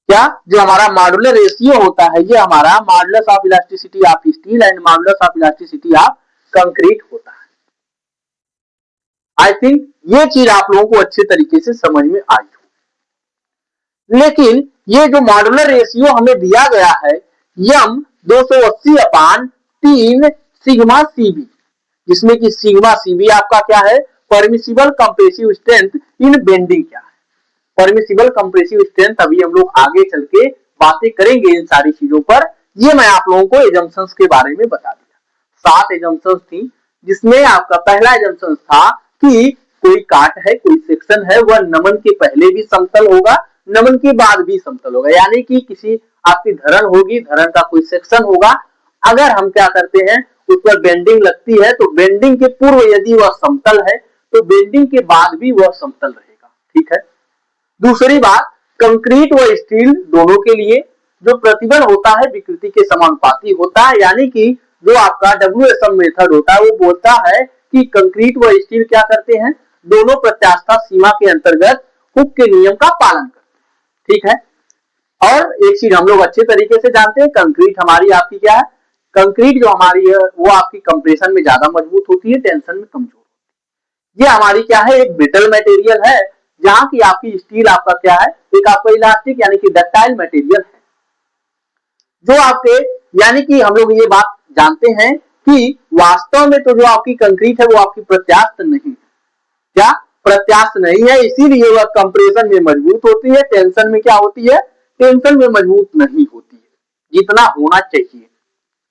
A: क्या? जो हमारा मॉड्यूलर रेशियो होता है, ये हमारा modulus of elasticity of steel and modulus of elasticity of concrete होता है। आई थिंक ये चीज आप लोगों को अच्छे तरीके से समझ में आई हो। लेकिन ये जो मॉड्यूलर रेशियो हमें दिया गया है, m 280/3 सिग्मा CB, जिसमें कि सिग्मा CB आपका क्या है? Permissible compressive strength in bending क्या है? परमिसिबल कंप्रेसिव स्ट्रेंथ अभी हम लोग आगे चल के बातें करेंगे इन सारी चीजों पर। ये मैं आप लोगों को एजम्पशंस के बारे में बता दिया। 7 एजम्पशंस थी, जिसमें आपका पहला एजम्पशन था कि कोई काट है, कोई सेक्शन है, वह नमन के पहले भी समतल होगा, नमन के बाद भी समतल होगा। यानी कि किसी आपकी धरण होगी, धरण का कोई सेक्शन होगा, अगर हम क्या करते हैं, उस पर बेंडिंग लगती है तो बेंडिंग के पूर्व यदि वह समतल है तो बेंडिंग के बाद भी वह समतल रहेगा। ठीक है। दूसरी बात, कंक्रीट व स्टील दोनों के लिए जो प्रतिबल होता है विकृति के समानुपाती होता है। यानी कि जो आपका WSM मेथड होता है वो बोलता है कि कंक्रीट व स्टील क्या करते हैं, दोनों प्रत्यास्था सीमा के अंतर्गत हुक के नियम का पालन करते हैं। ठीक है। और एक चीज हम लोग अच्छे तरीके से जानते हैं, कंक्रीट हमारी आपकी क्या है, कंक्रीट जो हमारी है वो आपकी कंप्रेशन में ज्यादा मजबूत होती है, टेंशन में कमजोर होती है। ये हमारी क्या है, एक ब्रिटल मटेरियल है, जहां की आपकी स्टील आपका क्या है, एक आपका इलास्टिक यानी कि डक्टाइल मटेरियल है। जो आपके, यानी कि हम लोग ये बात जानते हैं कि वास्तव में तो जो आपकी कंक्रीट है वो आपकी प्रत्यास्थ नहीं है। क्या? प्रत्यास्थ नहीं है, इसीलिए वह कंप्रेशन में मजबूत होती है, टेंशन में क्या होती है, टेंशन में मजबूत नहीं होती है जितना होना चाहिए।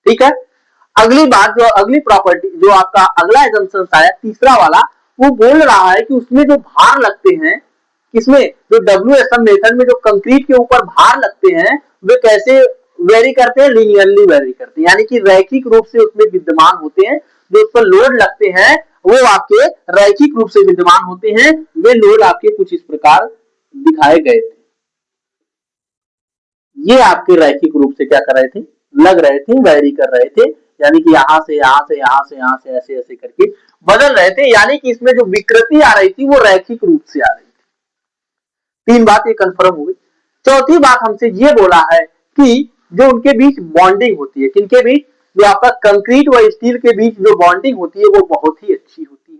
A: ठीक है। अगली बात, जो अगली प्रॉपर्टी, जो आपका अगला एजम्पशन आया तीसरा वाला, वो बोल रहा है कि उसमें जो भार लगते हैं, किसमें, जो WSM मेथड में जो कंक्रीट के ऊपर भार लगते हैं वे कैसे वेरी करते हैं, लीनियरली वेरी करते हैं, यानी कि रैखिक रूप से उसमें विद्यमान होते हैं। जो उस पर लोड लगते हैं वो आपके रैखिक रूप से विद्यमान होते हैं। वे लोड आपके कुछ इस प्रकार दिखाए गए थे। ये आपके रैखिक रूप से क्या कर रहे थे, लग रहे थे, वैरी कर रहे थे, यानी कि यहां से यहां से यहां से यहां से ऐसे ऐसे करके बदल रहे थे, यानी कि इसमें जो विकृति आ रही थी वो रैखिक रूप से आ रही थी। 3 बात ये कंफर्म हो गई। चौथी बात हमसे ये बोला है कि जो उनके बीच बॉन्डिंग होती है, किनके बीच, जो आपका कंक्रीट व स्टील के बीच जो बॉन्डिंग होती है वो बहुत ही अच्छी होती है।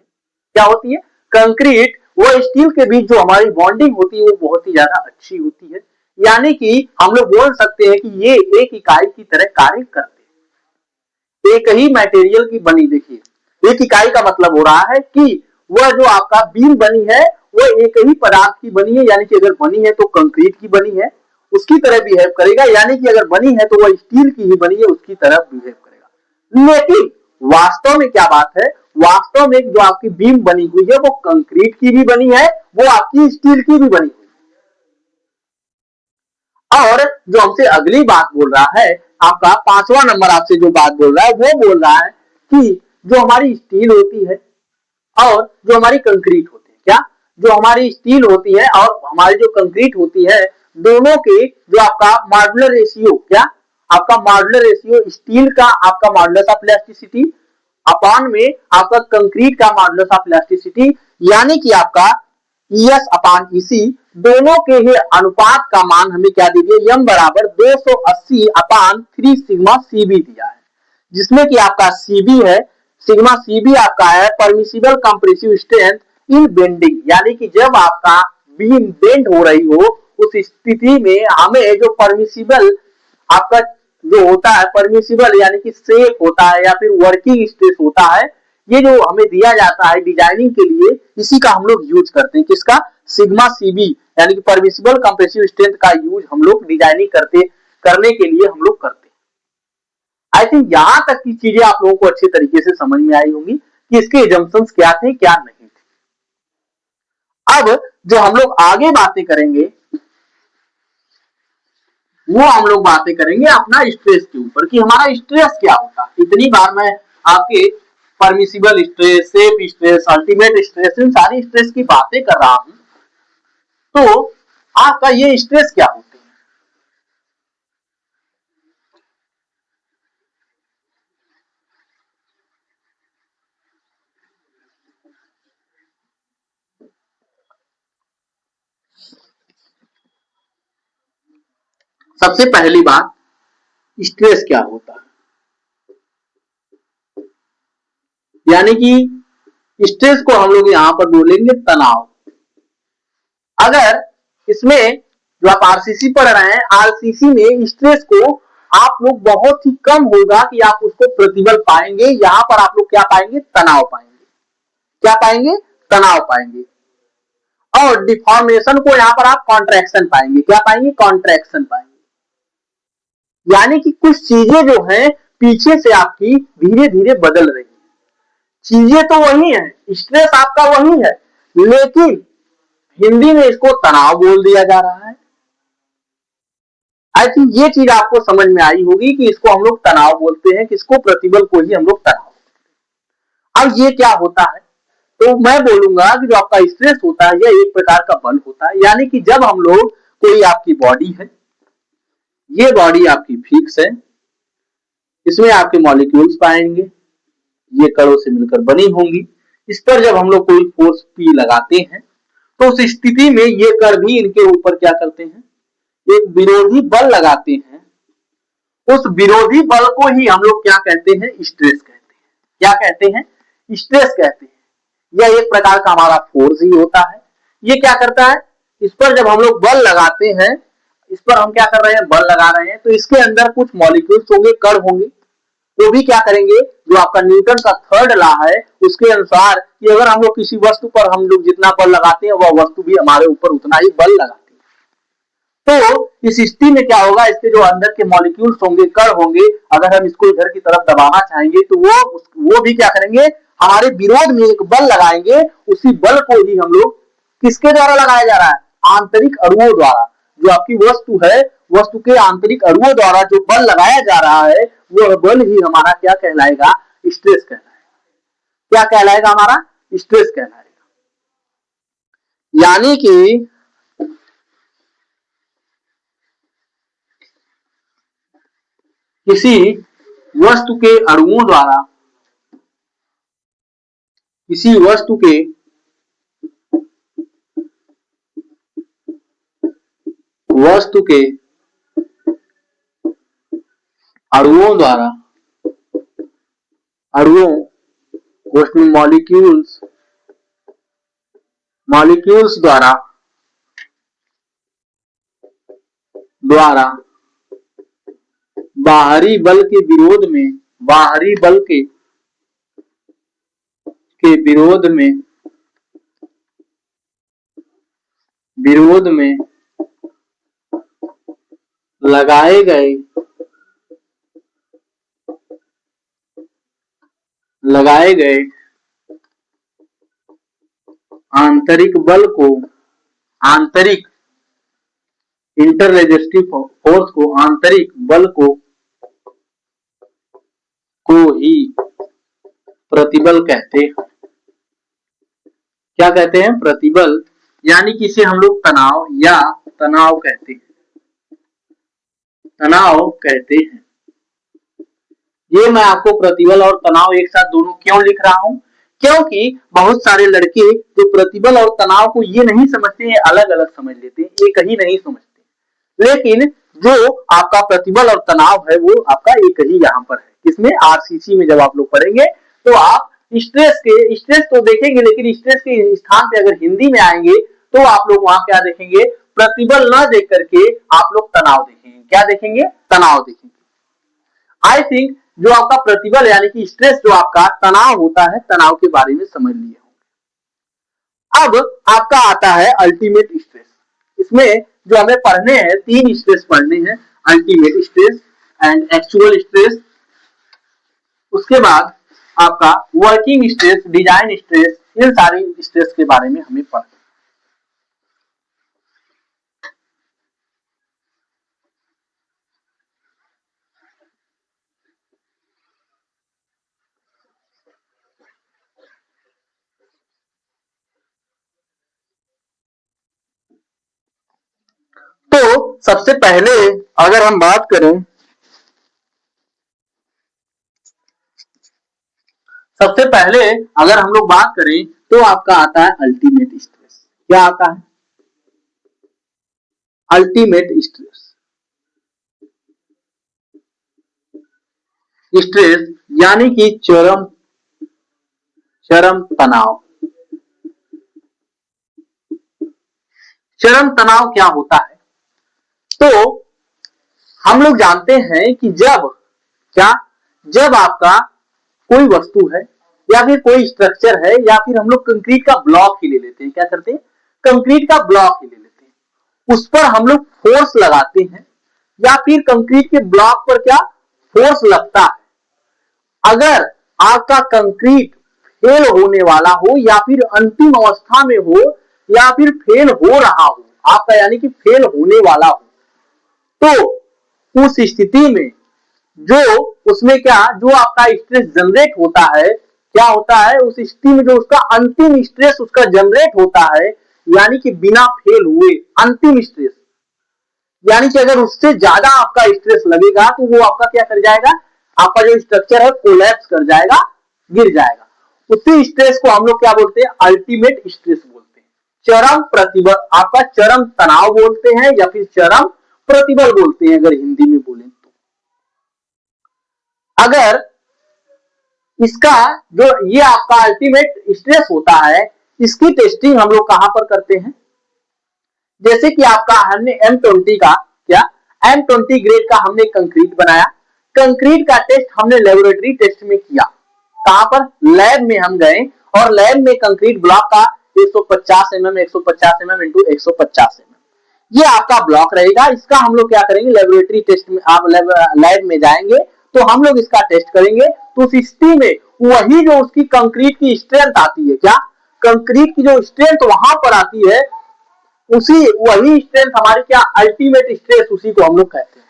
A: क्या होती है, कंक्रीट व स्टील के बीच जो हमारी बॉन्डिंग होती है वो बहुत ही ज्यादा अच्छी होती है, यानी कि हम लोग बोल सकते हैं कि ये एक इकाई की तरह कार्य करते हैं, एक ही मटेरियल की बनी। देखिए एक इकाई का मतलब हो रहा है कि वह जो आपका बीम बनी है वो एक ही पदार्थ की बनी है, यानी कि अगर बनी है तो कंक्रीट की बनी है उसकी तरह बिहेव करेगा, यानी कि अगर बनी है तो वह स्टील की ही बनी है उसकी तरह बिहेव करेगा। लेकिन वास्तव में क्या बात है, वास्तव में जो आपकी बीम बनी हुई है वो कंक्रीट की भी बनी है, वो आपकी स्टील की भी बनी हुई है। और जो हमसे अगली बात बोल रहा है, आपका 5वां नंबर आपसे जो बात बोल रहा है वो बोल रहा है कि जो हमारी स्टील होती है और जो हमारी कंक्रीट होती है, क्या, जो हमारी स्टील होती है और हमारी जो कंक्रीट होती है, दोनों के जो आपका मॉड्यूलर रेशियो, क्या, आपका मॉड्यूलर रेशियो स्टील का आपका मॉडुलस ऑफ इलास्टिसिटी अपॉन में आपका कंक्रीट का मॉडुलस ऑफ इलास्टिसिटी, यानी कि आपका ES अपॉन EC दोनों के ही अनुपात का मान हमें क्या दे दिया, m बराबर 280 अपॉन 3 सिग्मा CB दिया है, जिसमें कि आपका CB है, सिग्मा CB आपका है permissible compressive strength in bending, यानी कि जब आपका बीम बेंड हो रही हो उस स्थिति में हमें जो परमिसिबल आपका जो होता है, परमिसिबल यानी कि सेफ होता है या फिर वर्किंग स्ट्रेस होता है, ये जो हमें दिया जाता है डिजाइनिंग के लिए, इसी का हम लोग यूज करते हैं, किसका, सिग्मा CB यानी कि परमिसिबल कंप्रेसिव स्ट्रेंथ का यूज हम लोग डिजाइनिंग करने के लिए हम लोग करते हैं। आई थिंक यहां तक की चीजें आप लोगों को अच्छे तरीके से समझ में आई होंगी कि इसके एजम्पशंस क्या थे क्या नहीं थे। अब जो हम लोग आगे बातें करेंगे वो हम लोग बातें करेंगे अपना स्ट्रेस के ऊपर कि हमारा स्ट्रेस क्या होता है। इतनी बार मैं आपके permissible stress, safe stress, ultimate stress, इन सारी स्ट्रेस की बातें कर रहा हूं, तो आपका ये स्ट्रेस क्या होते हैं। सबसे पहली बात, स्ट्रेस क्या होता है, यानी कि स्ट्रेस को हम लोग यहां पर बोलेंगे तनाव। अगर इसमें जो आप आरसीसी पढ़ रहे हैं, आरसीसी में स्ट्रेस को आप लोग बहुत ही कम होगा कि आप उसको प्रतिबल पाएंगे, यहां पर आप लोग क्या पाएंगे, तनाव पाएंगे। क्या पाएंगे, तनाव पाएंगे। और डिफॉर्मेशन को यहां पर आप कॉन्ट्रैक्शन पाएंगे, क्या पाएंगे, कॉन्ट्रैक्शन पाएंगे। यानी कि कुछ चीजें जो है पीछे से आपकी धीरे धीरे बदल रही है, चीजें तो वही है, स्ट्रेस आपका वही है, लेकिन हिंदी में इसको तनाव बोल दिया जा रहा है। आई थिंक ये चीज आपको समझ में आई होगी कि इसको हम लोग तनाव बोलते हैं, किसको, प्रतिबल को ही हम लोग तनाव। अब ये क्या होता है, तो मैं बोलूंगा कि जो आपका स्ट्रेस होता है यह एक प्रकार का बल होता है, यानी कि जब हम लोग, कोई आपकी बॉडी है, ये बॉडी आपकी फिक्स है, इसमें आपके मॉलिक्यूल्स पाएंगे, ये कणों से मिलकर बनी होंगी, इस पर जब हम लोग कोई फोर्स P लगाते हैं तो उस स्थिति में ये कण भी इनके ऊपर क्या करते हैं, एक विरोधी बल लगाते हैं। उस विरोधी बल को ही हम लोग क्या कहते हैं, स्ट्रेस कहते हैं। क्या कहते हैं, स्ट्रेस कहते हैं। यह एक प्रकार का हमारा फोर्स ही होता है। ये क्या करता है, इस पर जब हम लोग बल लगाते हैं, इस पर हम क्या कर रहे हैं, बल लगा रहे हैं, तो इसके अंदर कुछ मॉलिक्यूल्स होंगे, कण होंगे, वो भी क्या करेंगे, जो आपका न्यूटन का थर्ड लॉ है उसके अनुसार कि अगर हम लोग किसी वस्तु पर हम लोग जितना बल लगाते हैं वह वस्तु भी हमारे ऊपर उतना ही बल लगाती है। तो इस स्थिति में क्या होगा, इसके जो अंदर के मॉलिक्यूल्स होंगे, कण होंगे, अगर हम इसको इधर की तरफ दबाना चाहेंगे तो वो भी क्या करेंगे, हमारे विरोध में एक बल लगाएंगे। उसी बल को ही हम लोग किसके द्वारा लगाया जा रहा है, आंतरिक अणुओं द्वारा। जो आपकी वस्तु है, वस्तु के आंतरिक अणुओं द्वारा जो बल लगाया जा रहा है वह बल ही हमारा क्या कहलाएगा, स्ट्रेस कहलाएगा। क्या कहलाएगा, हमारा स्ट्रेस कहलाएगा। यानी कि किसी वस्तु के अणुओं द्वारा, किसी वस्तु के अणुओं द्वारा, अणुओं उसमें मॉलिक्यूल्स द्वारा बाहरी बल के विरोध में, बाहरी बल के विरोध में लगाए गए आंतरिक बल को, आंतरिक इंटररेजिस्टिव फोर्स को, आंतरिक बल को ही प्रतिबल कहते हैं। क्या कहते हैं, प्रतिबल। यानी कि इसे हम लोग तनाव या तनाव कहते हैं, तनाव कहते हैं। ये मैं आपको प्रतिबल और तनाव एक साथ दोनों क्यों लिख रहा हूं, क्योंकि बहुत सारे लड़के जो प्रतिबल और तनाव को ये नहीं समझते हैं, अलग अलग समझ लेते हैं, एक ही नहीं समझते। लेकिन जो आपका प्रतिबल और तनाव है वो आपका एक ही यहाँ पर है। किसमें, आरसीसी में जब आप लोग पढ़ेंगे तो आप स्ट्रेस तो देखेंगे, लेकिन स्ट्रेस के स्थान पे अगर हिंदी में आएंगे तो आप लोग वहां क्या देखेंगे, प्रतिबल न देख करके आप लोग तनाव देखेंगे। क्या देखेंगे, तनाव देखेंगे। आई थिंक जो आपका प्रतिबल यानी कि स्ट्रेस, जो आपका तनाव होता है, तनाव के बारे में समझ लिए होंगे। अब आपका आता है अल्टीमेट स्ट्रेस। इसमें जो हमें पढ़ने हैं, 3 स्ट्रेस पढ़ने हैं, ultimate stress and actual stress, उसके बाद आपका वर्किंग स्ट्रेस, डिजाइन स्ट्रेस, इन सारी स्ट्रेस के बारे में हमें पढ़ना। तो सबसे पहले अगर हम बात करें, सबसे पहले अगर हम लोग बात करें तो आपका आता है अल्टीमेट स्ट्रेस। क्या आता है, अल्टीमेट स्ट्रेस। स्ट्रेस यानी कि चरम तनाव। चरम तनाव क्या होता है, तो हम लोग जानते हैं कि जब आपका कोई वस्तु है या फिर कोई स्ट्रक्चर है, या फिर हम लोग कंक्रीट का ब्लॉक ही ले लेते हैं, क्या करते हैं, कंक्रीट का ब्लॉक ही ले लेते हैं, उस पर हम लोग फोर्स लगाते हैं, या फिर कंक्रीट के ब्लॉक पर क्या फोर्स लगता है। अगर आपका कंक्रीट फेल होने वाला हो, या फिर अंतिम अवस्था में हो, या फिर फेल हो रहा हो आपका, यानी कि फेल होने वाला हो, तो उस स्थिति में जो उसमें क्या, जो आपका स्ट्रेस जनरेट होता है, क्या होता है, उस स्थिति में जो उसका अंतिम स्ट्रेस उसका जनरेट होता है, यानी कि बिना फेल हुए अंतिम स्ट्रेस, यानी कि अगर उससे ज्यादा आपका स्ट्रेस लगेगा तो वो आपका क्या कर जाएगा, आपका जो स्ट्रक्चर है कोलैप्स कर जाएगा, गिर जाएगा। उसी स्ट्रेस को हम लोग क्या बोलते हैं, अल्टीमेट स्ट्रेस बोलते हैं। चरम प्रतिबल, आपका चरम तनाव बोलते हैं, या फिर चरम प्रतिबल बोलते हैं अगर हिंदी में बोले तो। अगर इसका जो ये आपका अल्टीमेट स्ट्रेस होता है, इसकी टेस्टिंग हम लोग कहां पर करते हैं, जैसे कि आपका हमने M20 का क्या, M20 ग्रेड का हमने कंक्रीट बनाया, कंक्रीट का टेस्ट हमने लेबोरेटरी टेस्ट में किया। कहां पर, लैब में हम गए, और लैब में कंक्रीट ब्लॉक का 150 mm 150 mm इंटू 150 mm ये आपका ब्लॉक रहेगा। इसका हम लोग क्या करेंगे, लेबोरेटरी टेस्ट में, आप लैब में जाएंगे तो हम लोग इसका टेस्ट करेंगे, तो उस स्थिति में वही जो उसकी कंक्रीट की स्ट्रेंथ आती है, क्या कंक्रीट की जो स्ट्रेंथ वहां पर आती है, उसी वही स्ट्रेंथ हमारी क्या, अल्टीमेट स्ट्रेस, उसी को हम लोग कहते हैं।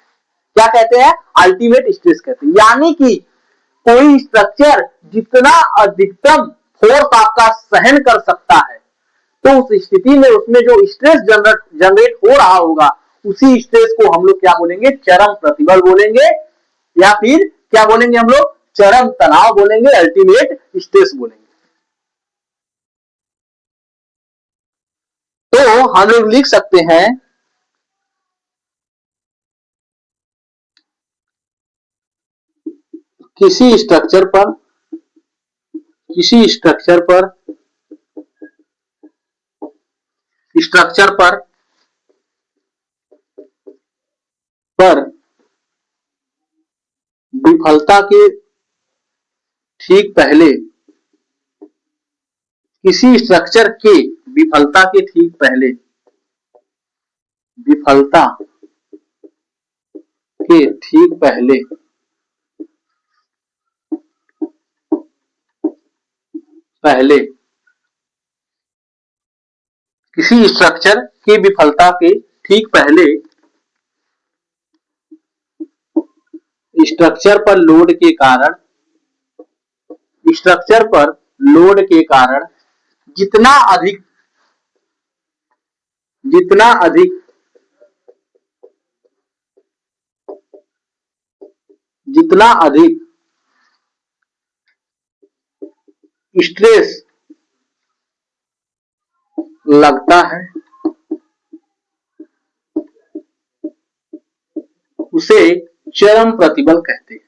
A: क्या कहते हैं, अल्टीमेट स्ट्रेस कहते हैं। यानी कि कोई स्ट्रक्चर जितना अधिकतम फोर्स आपका सहन कर सकता है, तो उस स्थिति में उसमें जो स्ट्रेस जनरेट हो रहा होगा, उसी स्ट्रेस को हम लोग क्या बोलेंगे, चरम प्रतिबल बोलेंगे, या फिर क्या बोलेंगे हम लोग, चरम तनाव बोलेंगे, अल्टीमेट स्ट्रेस बोलेंगे। तो हम लोग लिख सकते हैं किसी स्ट्रक्चर पर पर विफलता के ठीक पहले, किसी स्ट्रक्चर के विफलता के ठीक पहले, विफलता के ठीक पहले पहले किसी स्ट्रक्चर की विफलता के ठीक पहले स्ट्रक्चर पर लोड के कारण, स्ट्रक्चर पर लोड के कारण जितना अधिक जितना अधिक जितना अधिक स्ट्रेस लगता है, उसे चरम प्रतिबल कहते हैं।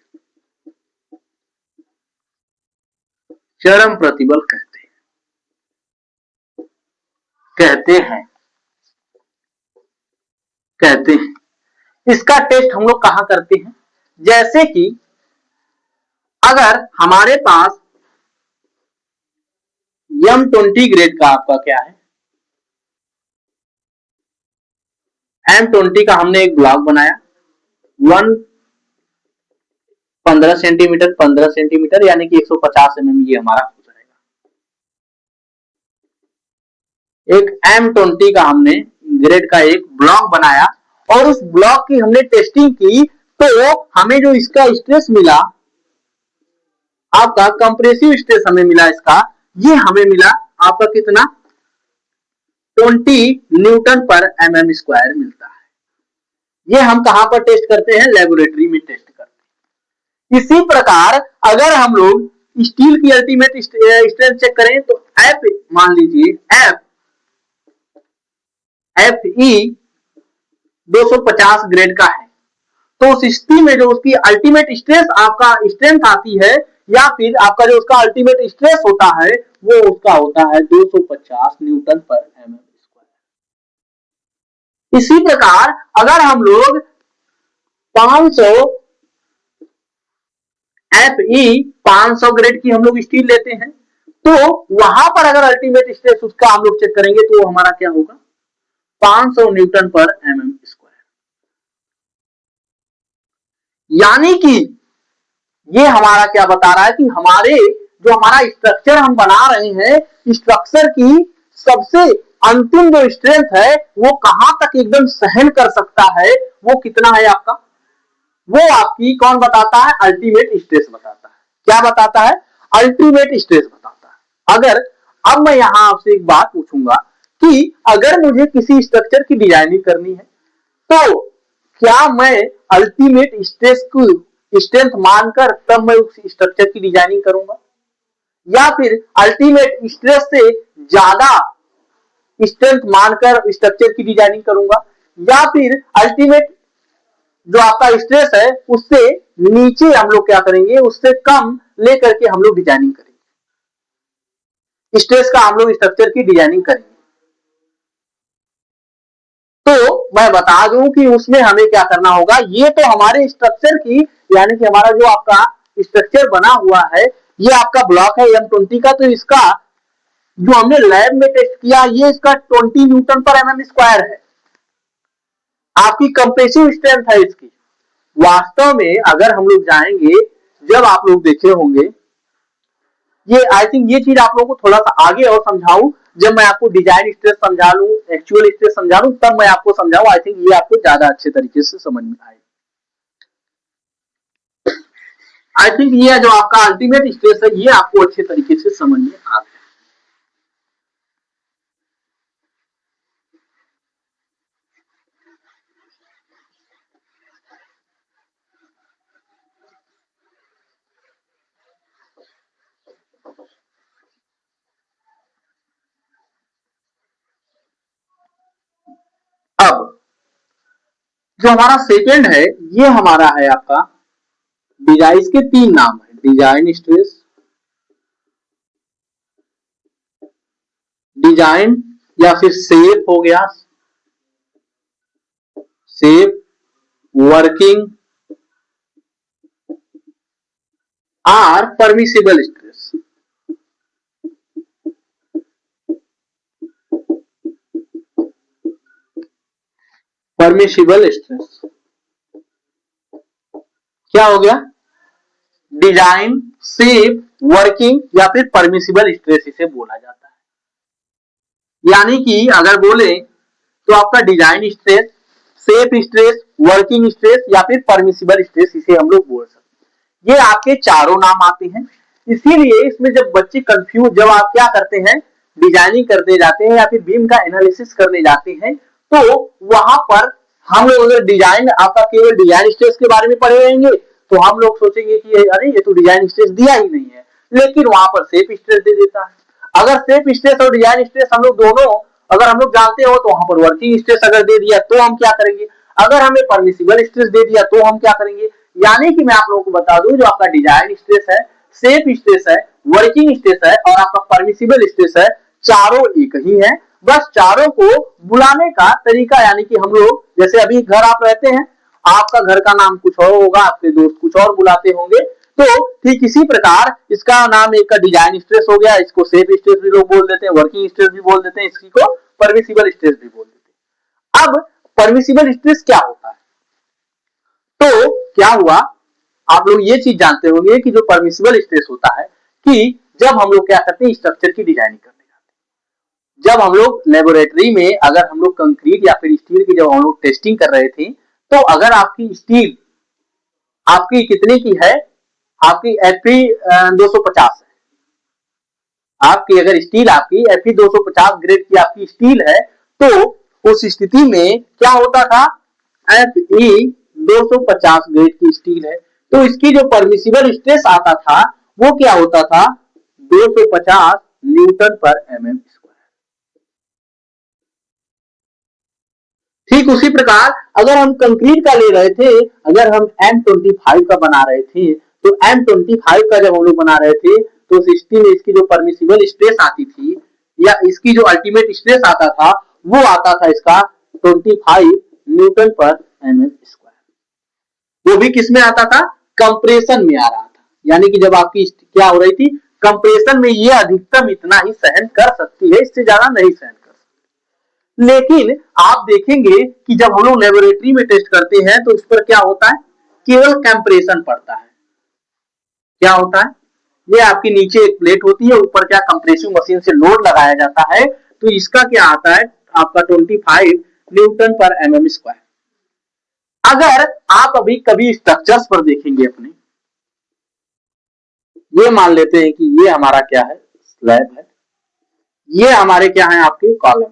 A: चरम प्रतिबल कहते हैं। इसका टेस्ट हम लोग कहां करते हैं, जैसे कि अगर हमारे पास M20 ग्रेड का आपका क्या है, M20 का हमने एक ब्लॉक बनाया, 15 सेंटीमीटर 15 सेंटीमीटर यानी कि 150 mm ये हमारा हो जाएगा। एक M20 का हमने ग्रेड का एक ब्लॉक बनाया और उस ब्लॉक की हमने टेस्टिंग की, तो हमें जो इसका स्ट्रेस मिला, आपका कंप्रेसिव स्ट्रेस हमें मिला इसका, ये हमें मिला आपका कितना, 20 न्यूटन पर mm स्क्वायर मिलता है। ये हम कहां पर टेस्ट करते हैं, लेबोरेटरी में टेस्ट करते हैं। इसी प्रकार अगर हम लोग स्टील की अल्टीमेट स्ट्रेंथ चेक करें तो F मान लीजिए FE 250 ग्रेड का है, तो उस स्थिति में जो उसकी अल्टीमेट स्ट्रेस आपका स्ट्रेंथ आती है, या फिर आपका जो उसका अल्टीमेट स्ट्रेस होता है, वो उसका होता है 250 न्यूटन पर mm स्क्वायर। इसी प्रकार अगर हम लोग 500 FE 500 ग्रेड की हम लोग स्टील लेते हैं, तो वहां पर अगर अल्टीमेट स्ट्रेस उसका हम लोग चेक करेंगे तो हमारा क्या होगा, 500 न्यूटन पर mm स्क्वायर। यानी कि ये हमारा क्या बता रहा है कि हमारा स्ट्रक्चर हम बना रहे हैं, स्ट्रक्चर की सबसे अंतिम जो स्ट्रेंथ है वो कहां तक एकदम सहन कर सकता है, वो कितना है आपका, वो आपकी कौन बताता है, अल्टीमेट स्ट्रेस बताता है। क्या बताता है, अल्टीमेट स्ट्रेस बताता है। अगर अब मैं यहां आपसे एक बात पूछूंगा कि अगर मुझे किसी स्ट्रक्चर की डिजाइनिंग करनी है, तो क्या मैं अल्टीमेट स्ट्रेस को स्ट्रेंथ मानकर तब मैं उस स्ट्रक्चर की डिजाइनिंग करूंगा, या फिर अल्टीमेट स्ट्रेस से ज्यादा स्ट्रेंथ मानकर स्ट्रक्चर की डिजाइनिंग करूंगा, या फिर अल्टीमेट जो आपका स्ट्रेस है उससे नीचे हम लोग क्या करेंगे, उससे कम लेकर के हम लोग डिजाइनिंग करेंगे, स्ट्रेस का हम लोग स्ट्रक्चर की डिजाइनिंग करेंगे। तो मैं बता दूं कि उसमें हमें क्या करना होगा, ये तो हमारे स्ट्रक्चर की, यानी कि हमारा जो आपका स्ट्रक्चर बना हुआ है, ये आपका ब्लॉक है M20 का, तो इसका जो हमने लैब में टेस्ट किया, ये इसका 20 न्यूटन पर mm स्क्वायर है, आपकी कंप्रेसिव स्ट्रेंथ है इसकी। वास्तव में अगर हम लोग जाएंगे, जब आप लोग देखे होंगे, ये आई थिंक ये चीज आप लोगों को थोड़ा सा आगे और समझाऊं, जब मैं आपको डिजाइन स्ट्रेस समझा लूं, एक्चुअल स्ट्रेस समझा लूं, तब मैं आपको समझाऊं, आई थिंक ये आपको ज्यादा अच्छे तरीके से समझ में आए। आई थिंक ये जो आपका अल्टीमेट स्ट्रेस है ये आपको अच्छे तरीके से समझ में आ गया। अब जो हमारा सेकेंड है ये हमारा है आपका डिजाइन, के तीन नाम है, डिजाइन स्ट्रेस, डिजाइन या फिर शेप हो गया, shape, working or permissible stress. Permissible stress क्या हो गया, डिजाइन, शेप, वर्किंग या फिर परमिसिबल स्ट्रेस इसे बोला जाता है। यानी कि अगर बोले तो आपका design stress, shape stress, working stress या फिर परमिसिबल स्ट्रेस इसे हम लोग बोल सकते हैं। ये आपके चारों नाम आते हैं। इसीलिए इसमें जब बच्चे कंफ्यूज, जब आप क्या करते हैं डिजाइनिंग करने जाते हैं या फिर बीम का एनालिसिस करने जाते हैं तो वहां पर हम लोग अगर डिजाइन आपका केवल डिजाइन स्ट्रेस के बारे में पढ़े रहेंगे तो हम लोग सोचेंगे कि अरे ये तो डिजाइन स्ट्रेस दिया ही नहीं है, लेकिन वहां पर शेप स्ट्रेस दे देता है। अगर शेप स्ट्रेस और डिजाइन स्ट्रेस हम लोग दोनों अगर हम लोग जानते हो तो वहां पर वर्किंग स्ट्रेस अगर दे दिया तो हम क्या करेंगे, अगर हमें परमिसिबल स्ट्रेस दे दिया तो हम क्या करेंगे। यानी कि मैं आप लोगों को बता दूं जो आपका डिजाइन स्ट्रेस है, शेप स्ट्रेस है, वर्किंग स्ट्रेस है और आपका परमिसिबल स्ट्रेस है, चारों एक ही है। बस चारों को बुलाने का तरीका, यानी कि हम लोग जैसे अभी घर आप रहते हैं, आपका घर का नाम कुछ और होगा, आपके दोस्त कुछ और बुलाते होंगे, तो ठीक इसी प्रकार इसका नाम एक का डिजाइन स्ट्रेस हो गया, इसको शेप स्ट्रेस भी लोग बोल देते हैं, वर्किंग स्ट्रेस भी बोल देते हैं, इसी को परमिसिबल स्ट्रेस भी बोल देते हैं। अब परमिसिबल स्ट्रेस क्या होता है, तो क्या हुआ, आप लोग ये चीज जानते होंगे कि जो परमिसिबल स्ट्रेस होता है कि जब हम लोग क्या करते हैं स्ट्रक्चर की डिजाइनिंग करने जाते हैं, जब हम लोग लेबोरेटरी में अगर हम लोग कंक्रीट या फिर स्टील की जब हम लोग टेस्टिंग कर रहे थे तो अगर आपकी स्टील आपकी कितने की है, आपकी एफई 250 है, आपकी अगर स्टील आपकी एफई 250 ग्रेड की आपकी स्टील है तो उस स्थिति में क्या होता था, एफई 250 ग्रेड की स्टील है तो इसकी जो परमिसिबल स्ट्रेस आता था वो क्या होता था, 250 न्यूटन पर एमएम स्क्वायर। ठीक उसी प्रकार अगर हम कंक्रीट का ले रहे थे, अगर हम M25 का बना रहे थे तो M25 का जब हम लोग बना रहे थे तो सिस्टम में इसकी जो परमिसिबल स्ट्रेस आती थी या इसकी जो अल्टीमेट स्ट्रेस आता था वो आता था इसका 25 न्यूटन पर एमएम स्क्वायर। वो भी किसमें आता था, कंप्रेशन में आ रहा था। यानी कि जब आपकी क्या हो रही थी, कंप्रेशन में ये अधिकतम इतना ही सहन कर सकती है, इससे ज्यादा नहीं सहन कर सकती। लेकिन आप देखेंगे कि जब हम लोग लेबोरेटरी में टेस्ट करते हैं तो उस पर क्या होता है, केवल कंप्रेशन पड़ता है। क्या होता है, ये आपकी नीचे एक प्लेट होती है, ऊपर क्या कंप्रेसिव मशीन से लोड लगाया जाता है तो इसका क्या आता है आपका 25 न्यूटन पर एमएम स्क्वायर। अगर आप अभी कभी स्ट्रक्चर्स पर देखेंगे अपने, ये मान लेते हैं कि ये हमारा क्या है स्लैब है, ये हमारे क्या है आपके कॉलम,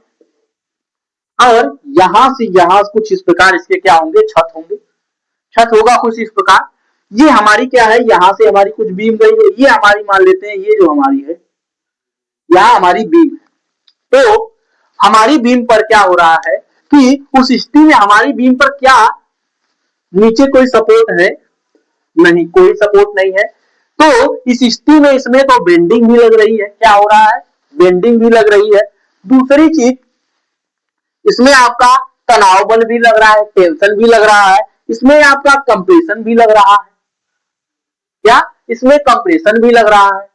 A: और यहां से यहां कुछ इस प्रकार इसके क्या होंगे, छत होंगे, छत होगा कुछ इस प्रकार। ये हमारी क्या है, यहां से हमारी कुछ बीम गई है, ये हमारी मान लेते हैं ये जो हमारी है यहां हमारी बीम है। तो हमारी बीम पर क्या हो रहा है कि उस स्थिति में हमारी बीम पर क्या नीचे कोई सपोर्ट है, नहीं कोई सपोर्ट नहीं है। तो इस स्थिति में इसमें तो बेंडिंग भी लग रही है, क्या हो रहा है, बेंडिंग भी लग रही है। दूसरी चीज इसमें आपका तनाव बल भी लग रहा है, टेंशन भी लग रहा है, इसमें आपका कंप्रेशन भी लग रहा है, क्या इसमें कंप्रेशन भी लग रहा है।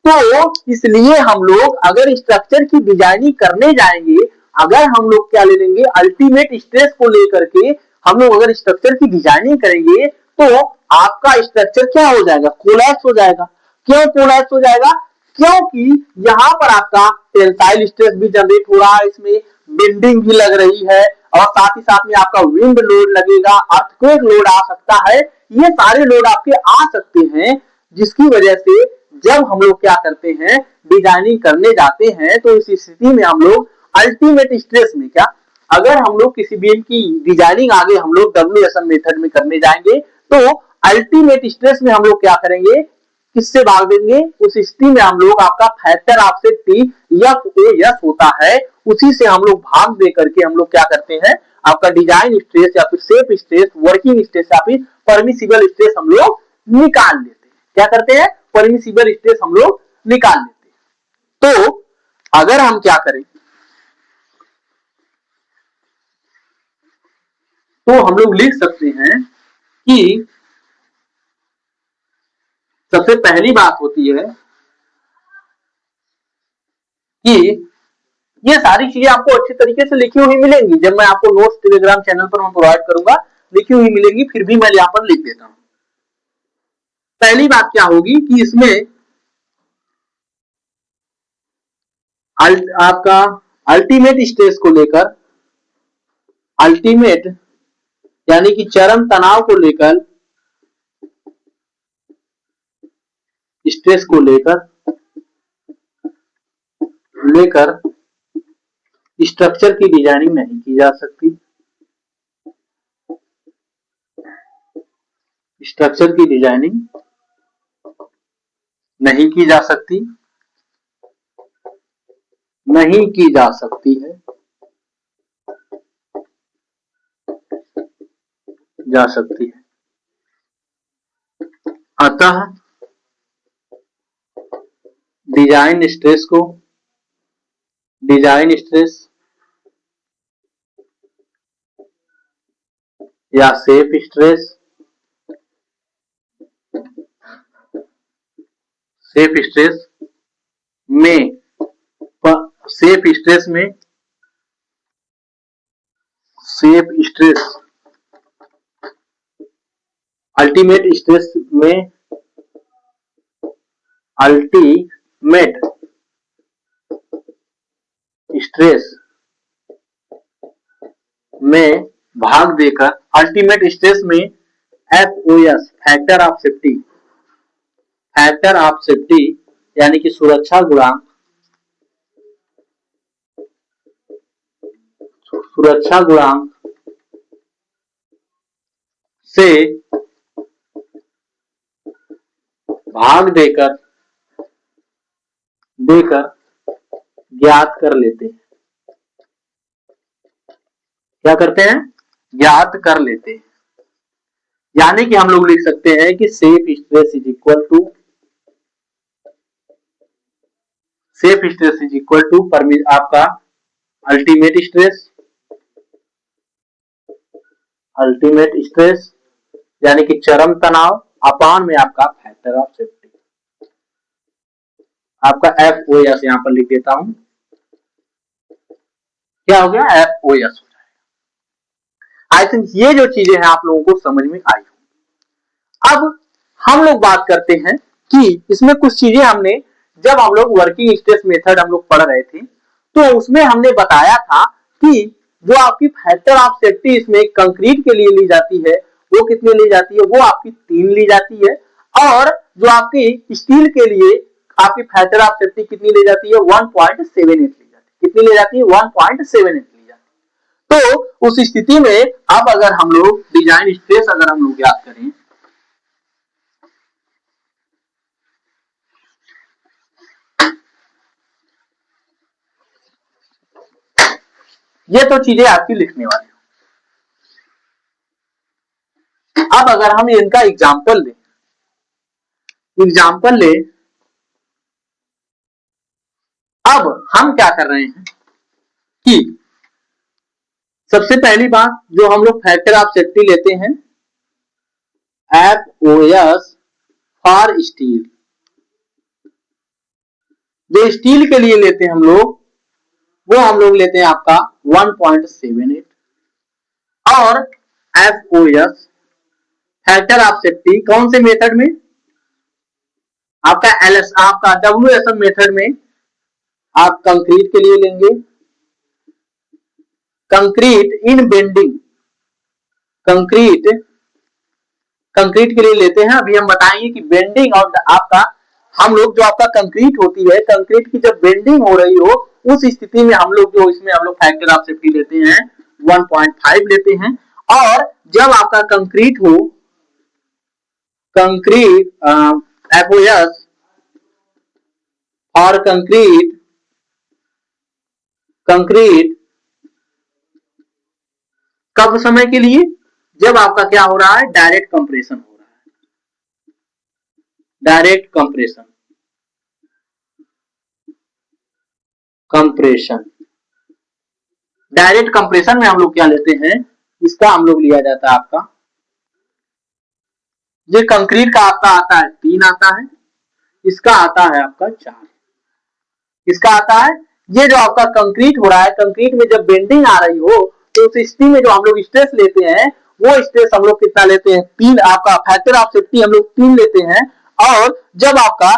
A: तो इसलिए हम लोग अगर स्ट्रक्चर की डिजाइनिंग करने जाएंगे, अगर हम लोग क्या ले लेंगे अल्टीमेट स्ट्रेस को लेकर के हम लोग अगर स्ट्रक्चर की डिजाइनिंग करेंगे तो आपका स्ट्रक्चर क्या हो जाएगा, कोलैप्स हो जाएगा। क्यों कोलैप्स हो जाएगा, क्योंकि यहां पर आपका टेंसाइल स्ट्रेस भी जनरेट हो रहा है, इसमें बेंडिंग भी लग रही है और साथ ही साथ में आपका विंड लोड लगेगा, अर्थक्वेक लोड आ सकता है। ये सारे लोड आपके आ सकते हैं, जिसकी वजह से जब हम लोग क्या करते हैं, डिजाइनिंग करने जाते हैं, तो इस स्थिति में हम लोग अल्टीमेट स्ट्रेस में क्या, अगर हम लोग किसी बीम की डिजाइनिंग आगे हम लोग WSM मेथड में करने जाएंगे, तो अल्टीमेट स्ट्रेस में हम लोग क्या करेंगे, किससे भाग देंगे, उस स्थिति में हम लोग आपका फैक्टर ऑफ सेफ्टी FOS होता है, उसी से हम लोग भाग दे करके हम लोग क्या करते हैं, आपका डिजाइन स्ट्रेस या फिर सेफ स्ट्रेस, वर्किंग स्ट्रेस या फिर परमिसिबल स्ट्रेस हम लोग निकाल लेते हैं। क्या करते हैं, परमिसिबल स्ट्रेस हम लोग निकाल लेते हैं। तो अगर हम क्या करें, तो हम लोग लिख सकते हैं कि सबसे पहली बात होती है कि ये सारी चीजें आपको अच्छी तरीके से लिखी हुई मिलेंगी, जब मैं आपको नोट्स टेलीग्राम चैनल पर मैं प्रोवाइड करूंगा, लिखी हुई मिलेंगी, फिर भी मैं यहां पर लिख देता हूं। पहली बात क्या होगी कि इसमें आपका अल्टीमेट स्ट्रेस को लेकर, अल्टीमेट यानी कि चरम तनाव को लेकर, स्ट्रेस को लेकर लेकर स्ट्रक्चर की डिजाइनिंग नहीं की जा सकती, स्ट्रक्चर की डिजाइनिंग नहीं की जा सकती, नहीं की जा सकती है, जा सकती है। अतः डिजाइन स्ट्रेस को, डिजाइन स्ट्रेस या सेफ स्ट्रेस, सेफ स्ट्रेस में, सेफ स्ट्रेस में, सेफ स्ट्रेस अल्टीमेट स्ट्रेस में, अल्टीमेट स्ट्रेस में भाग देकर, अल्टीमेट स्ट्रेस में FOS factor of safety, factor of safety यानी कि सुरक्षा गुणांक, सुरक्षा गुणांक से भाग देकर देकर ज्ञात कर लेते हैं। क्या करते हैं, ज्ञात कर लेते हैं। यानी कि हम लोग लिख सकते हैं कि safe stress is equal to, safe stress is equal to आपका अल्टीमेट स्ट्रेस, अल्टीमेट स्ट्रेस यानी कि चरम तनाव अपान में आपका फैक्टर ऑफ सेफ्टी, आपका FOS यहां पर लिख देता हूं। क्या हो गया, FOS हो जाएगा। आई थिंक ये जो चीजें हैं आप लोगों को समझ में आई। अब हम लोग बात करते हैं कि इसमें कुछ चीजें हमने, जब हम लोग वर्किंग स्ट्रेस मेथड हम लोग पढ़ रहे थे, तो उसमें हमने बताया था कि जो आपकी फैक्टर ऑफ सेफ्टी इसमें कंक्रीट के लिए ली जाती है, वो कितनी ली जाती है, वो आपकी 3 ली जाती है। और जो आपकी स्टील के लिए आपकी फैक्टर ऑफ सेफ्टी कितनी ली जाती है, 1.78 ली जाती है। कितनी ली जाती है, 1.78 ली जाती है। तो उस स्थिति में अब अगर हम लोग डिजाइन स्ट्रेस अगर हम लोग याद करें, ये तो चीजें आपकी लिखने वाली। अब अगर हम इनका एग्जाम्पल लें, एग्जाम्पल ले, अब हम क्या कर रहे हैं कि सबसे पहली बात जो हम लोग फैक्टर ऑफ सेफ्टी लेते हैं, FOS फॉर स्टील, जो स्टील के लिए लेते हैं हम लोग, वो हम लोग लेते हैं आपका 1.78। और FOS फैक्टर ऑफ सेफ्टी कौन से मेथड में, आपका LS, आपका WSM मेथड में आप कंक्रीट के लिए लेंगे, कंक्रीट इन बेंडिंग, कंक्रीट कंक्रीट के लिए लेते हैं। अभी हम बताएंगे कि बेंडिंग और आपका हम लोग जो आपका कंक्रीट होती है, कंक्रीट की जब बेंडिंग हो रही हो उस स्थिति में हम लोग जो इसमें हम लोग फैक्टर ऑफ सेफ्टी लेते हैं 1.5 लेते हैं। और जब आपका कंक्रीट हो, कंक्रीट FOS और कंक्रीट कब समय के लिए, जब आपका क्या हो रहा है, डायरेक्ट कंप्रेशन हो रहा है। डायरेक्ट कंप्रेशन डायरेक्ट कंप्रेशन में हम लोग क्या लेते हैं, इसका हम लोग लिया जाता है आपका, ये कंक्रीट का आपका आता है 3 आता है, इसका आता है आपका 4, इसका आता है। ये जो आपका कंक्रीट हो रहा है, कंक्रीट में जब बेंडिंग आ रही हो तो उस स्थिति में जो हम लोग स्ट्रेस लेते हैं वो स्ट्रेस हम लोग कितना लेते हैं, 3, आपका फैक्टर ऑफ सेफ्टी हम लोग 3 लेते हैं। और जब आपका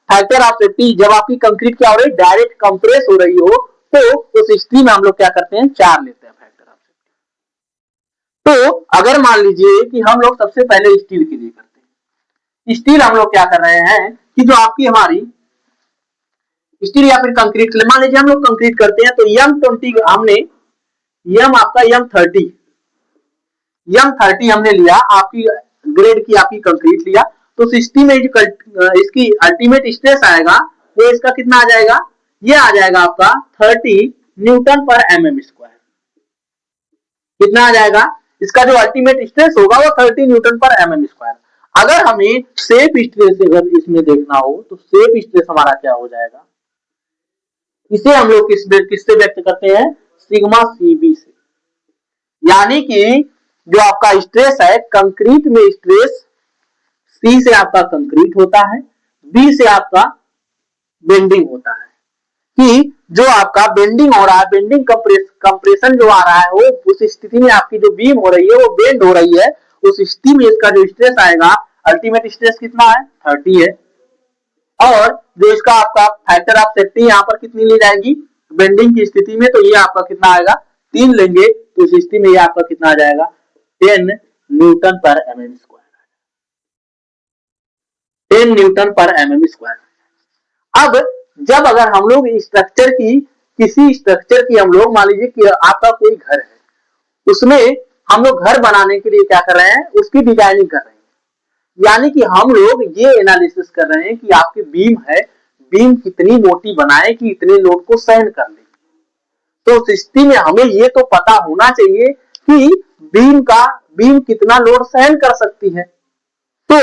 A: फैक्टर ऑफ सेफ्टी, जब आपकी कंक्रीट क्या हो रही है, डायरेक्ट कंप्रेस हो रही हो, तो उस स्थिति में हम लोग क्या करते हैं, 4 लेते हैं फैक्टर ऑफ सेफ्टी। तो अगर मान लीजिए कि हम लोग सबसे पहले स्टील के लिए करते हैं, स्टील हम लोग क्या कर रहे हैं कि जो आपकी हमारी स्टील या फिर कंक्रीट, मान लीजिए हम लोग कंक्रीट करते हैं तो M20 हमने आपका M30 हमने लिया, आपकी ग्रेड की आपकी कंक्रीट लिया, तो सिस्टम में इसकी अल्टीमेट स्ट्रेस आएगा वो इसका कितना आ जाएगा, ये आ जाएगा आपका 30 न्यूटन पर mm स्क्वायर। कितना आ जाएगा, इसका जो अल्टीमेट स्ट्रेस होगा वो 30 न्यूटन पर mm स्क्वायर। अगर हमें सेफ स्ट्रेस अगर इसमें देखना हो तो सेफ स्ट्रेस हमारा क्या हो जाएगा, इसे हम लोग किससे व्यक्त करते हैं, सिग्मा CB से। यानी कि जो आपका स्ट्रेस है कंक्रीट में, स्ट्रेस C से आपका कंक्रीट होता है, B से आपका बेंडिंग होता है। कि जो आपका बेंडिंग हो रहा है, बेंडिंग कंप्रेशन जो आ रहा है वो उस स्थिति में आपकी जो बीम हो रही है वो बेंड हो रही है, उस स्थिति में इसका जो स्ट्रेस आएगा अल्टीमेट स्ट्रेस कितना है, 30 है। और जो इसका आपका फैक्टर ऑफ सेफ्टी यहाँ पर कितनी ली जाएगी बेंडिंग की स्थिति में, तो ये आपका कितना आएगा, 3 लेंगे तो इस स्थिति में ये आपका कितना आ जाएगा, 10 न्यूटन पर mm स्क्वायर। 10 न्यूटन पर mm स्क्वायर। अब जब अगर हम लोग स्ट्रक्चर की, किसी स्ट्रक्चर की हम लोग मान लीजिए कि आपका कोई घर है, उसमें हम लोग घर बनाने के लिए क्या कर रहे हैं, उसकी डिजाइनिंग कर रहे हैं। यानी कि हम लोग ये एनालिसिस कर रहे हैं कि आपकी बीम है, बीम कितनी मोटी बनाए कि इतने लोड को सहन कर ले। तो उस स्थिति में हमें ये तो पता होना चाहिए कि बीम कितना लोड सहन कर सकती है। तो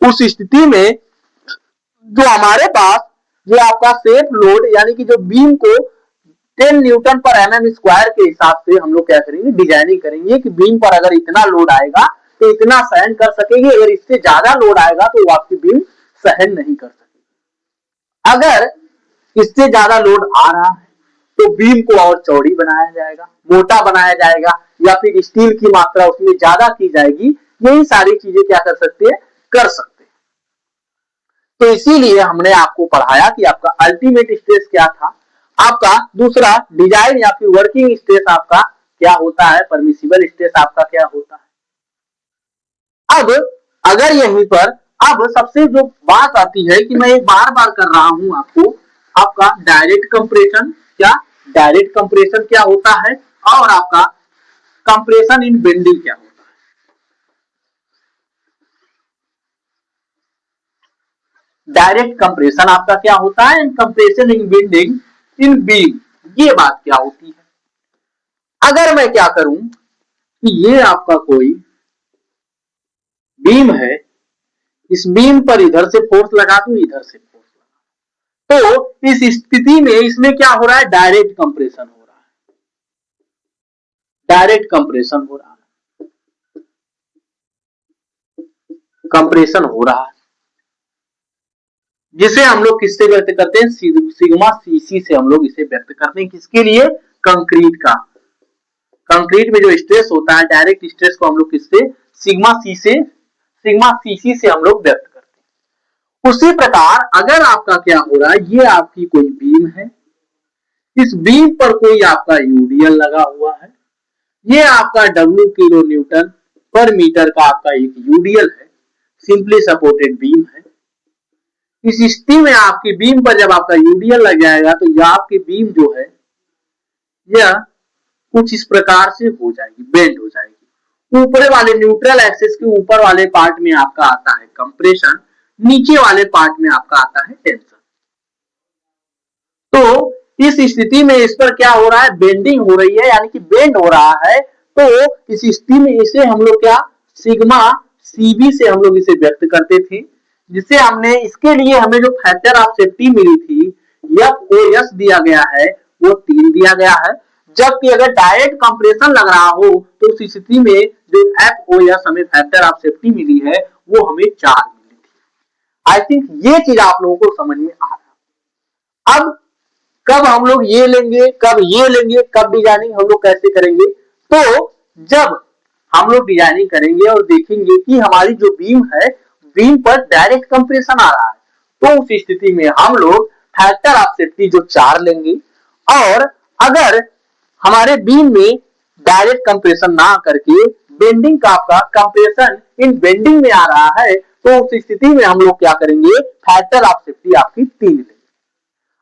A: उस स्थिति में जो हमारे पास जो आपका सेफ लोड, यानी कि जो बीम को 10 न्यूटन पर mm स्क्वायर के हिसाब से हम लोग क्या करेंगे, डिजाइनिंग करेंगे कि बीम पर अगर इतना लोड आएगा तो इतना सहन कर सकेगी, अगर इससे ज्यादा लोड आएगा तो वो आपकी बीम सहन नहीं कर सकेगी। अगर इससे ज्यादा लोड आ रहा है तो बीम को और चौड़ी बनाया जाएगा, मोटा बनाया जाएगा, या फिर स्टील की मात्रा उसमें ज्यादा की जाएगी। यही सारी चीजें क्या कर सकते हैं, कर सकते हैं। तो इसीलिए हमने आपको पढ़ाया कि आपका अल्टीमेट स्ट्रेस क्या था, आपका दूसरा डिजाइन या फिर वर्किंग स्ट्रेस आपका क्या होता है, परमिसिबल स्ट्रेस आपका क्या होता है। अब अगर यहीं पर अब सबसे जो बात आती है कि मैं बार बार कर रहा हूं आपको, आपका डायरेक्ट कंप्रेशन क्या होता है और आपका कंप्रेशन इन बेंडिंग क्या होता है। डायरेक्ट कंप्रेशन आपका क्या होता है, compression in bending in beam, ये बात क्या होती है। अगर मैं क्या करूं कि ये आपका कोई बीम है, इस बीम पर इधर से फोर्स लगा दूं, इधर से फोर्स लगा, तो इस स्थिति में इसमें क्या हो रहा है, डायरेक्ट कंप्रेशन हो रहा है, डायरेक्ट कंप्रेशन हो रहा है, कंप्रेशन हो रहा है, जिसे हम लोग किससे व्यक्त करते हैं, सिग्मा CC से हम लोग इसे व्यक्त करते हैं। किसके लिए, कंक्रीट का। कंक्रीट में जो स्ट्रेस होता है डायरेक्ट स्ट्रेस को हम लोग किससे, सिग्मा CC से हम लोग व्यक्त करते हैं। उसी प्रकार अगर आपका क्या हो रहा है, ये आपकी कोई बीम है, इस बीम पर कोई आपका यूडीएल लगा हुआ है, ये आपका W किलो न्यूटन पर मीटर का आपका एक यूडीएल है, सिंपली सपोर्टेड बीम है। इस स्थिति में आपकी बीम पर जब आपका यूडीएल लग जाएगा तो यह आपकी बीम जो है यह कुछ इस प्रकार से हो जाएगी, बेंड हो जाएगी। ऊपर वाले न्यूट्रल एक्सिस के ऊपर वाले पार्ट में आपका आता है कंप्रेशन, नीचे वाले पार्ट में आपका आता है टेंशन। तो इस स्थिति में इस पर क्या हो रहा है, बेंडिंग हो रही है, यानी कि बेंड हो रहा है। तो इस स्थिति में इसे हम लोग क्या सिग्मा सीबी से हम लोग इसे व्यक्त करते थे, जिसे हमने इसके लिए हमें जो फैक्टर ऑफ सेफ्टी मिली थी एफ दिया गया है वो 3 दिया गया है। जबकि अगर डायरेक्ट कंप्रेशन लग रहा हो तो उस स्थिति में जो एफ हमें फैक्टर ऑफ सेफ्टी मिली है वो हमें 4 मिली थी। आई थिंक ये चीज आप लोगों को समझ में आ रहा। अब कब हम लोग ये लेंगे, कब ये लेंगे, कब डिजाइनिंग हम लोग कैसे करेंगे, तो जब हम लोग डिजाइनिंग करेंगे और देखेंगे कि हमारी जो बीम है, बीम पर डायरेक्ट कंप्रेशन आ रहा है, तो उस स्थिति में हम लोग फैक्टर ऑफ सेफ्टी जो 4 लेंगे। और अगर हमारे बीम में डायरेक्ट कंप्रेशन ना करके बेंडिंग का आपका कंप्रेशन इन बेंडिंग में आ रहा है, तो उस स्थिति में हम लोग क्या करेंगे, फैक्टर ऑफ सेफ्टी आपकी 3 लेंगे।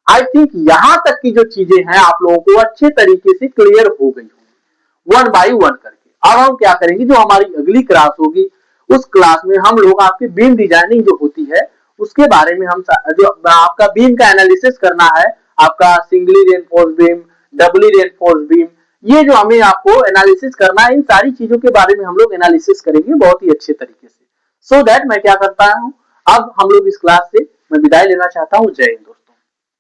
A: आई थिंक यहां तक की जो चीजें हैं आप लोगों को अच्छे तरीके से क्लियर हो गई होंगी, 1 बाय 1 करके। अब हम क्या करेंगे, जो हमारी अगली क्लास होगी उस क्लास में हम लोग आपकी बीम डिजाइनिंग जो होती है उसके बारे में हम जो आपका बीम का एनालिसिस करना है, आपका singly reinforced beam, doubly reinforced beam, ये जो हमें आपको एनालिसिस करना है, इन सारी चीजों के बारे में हम लोग एनालिसिस करेंगे बहुत ही अच्छे तरीके से। सो दैट मैं क्या करता हूं, अब हम लोग इस क्लास से मैं विदाई लेना चाहता हूं। जय हिंद।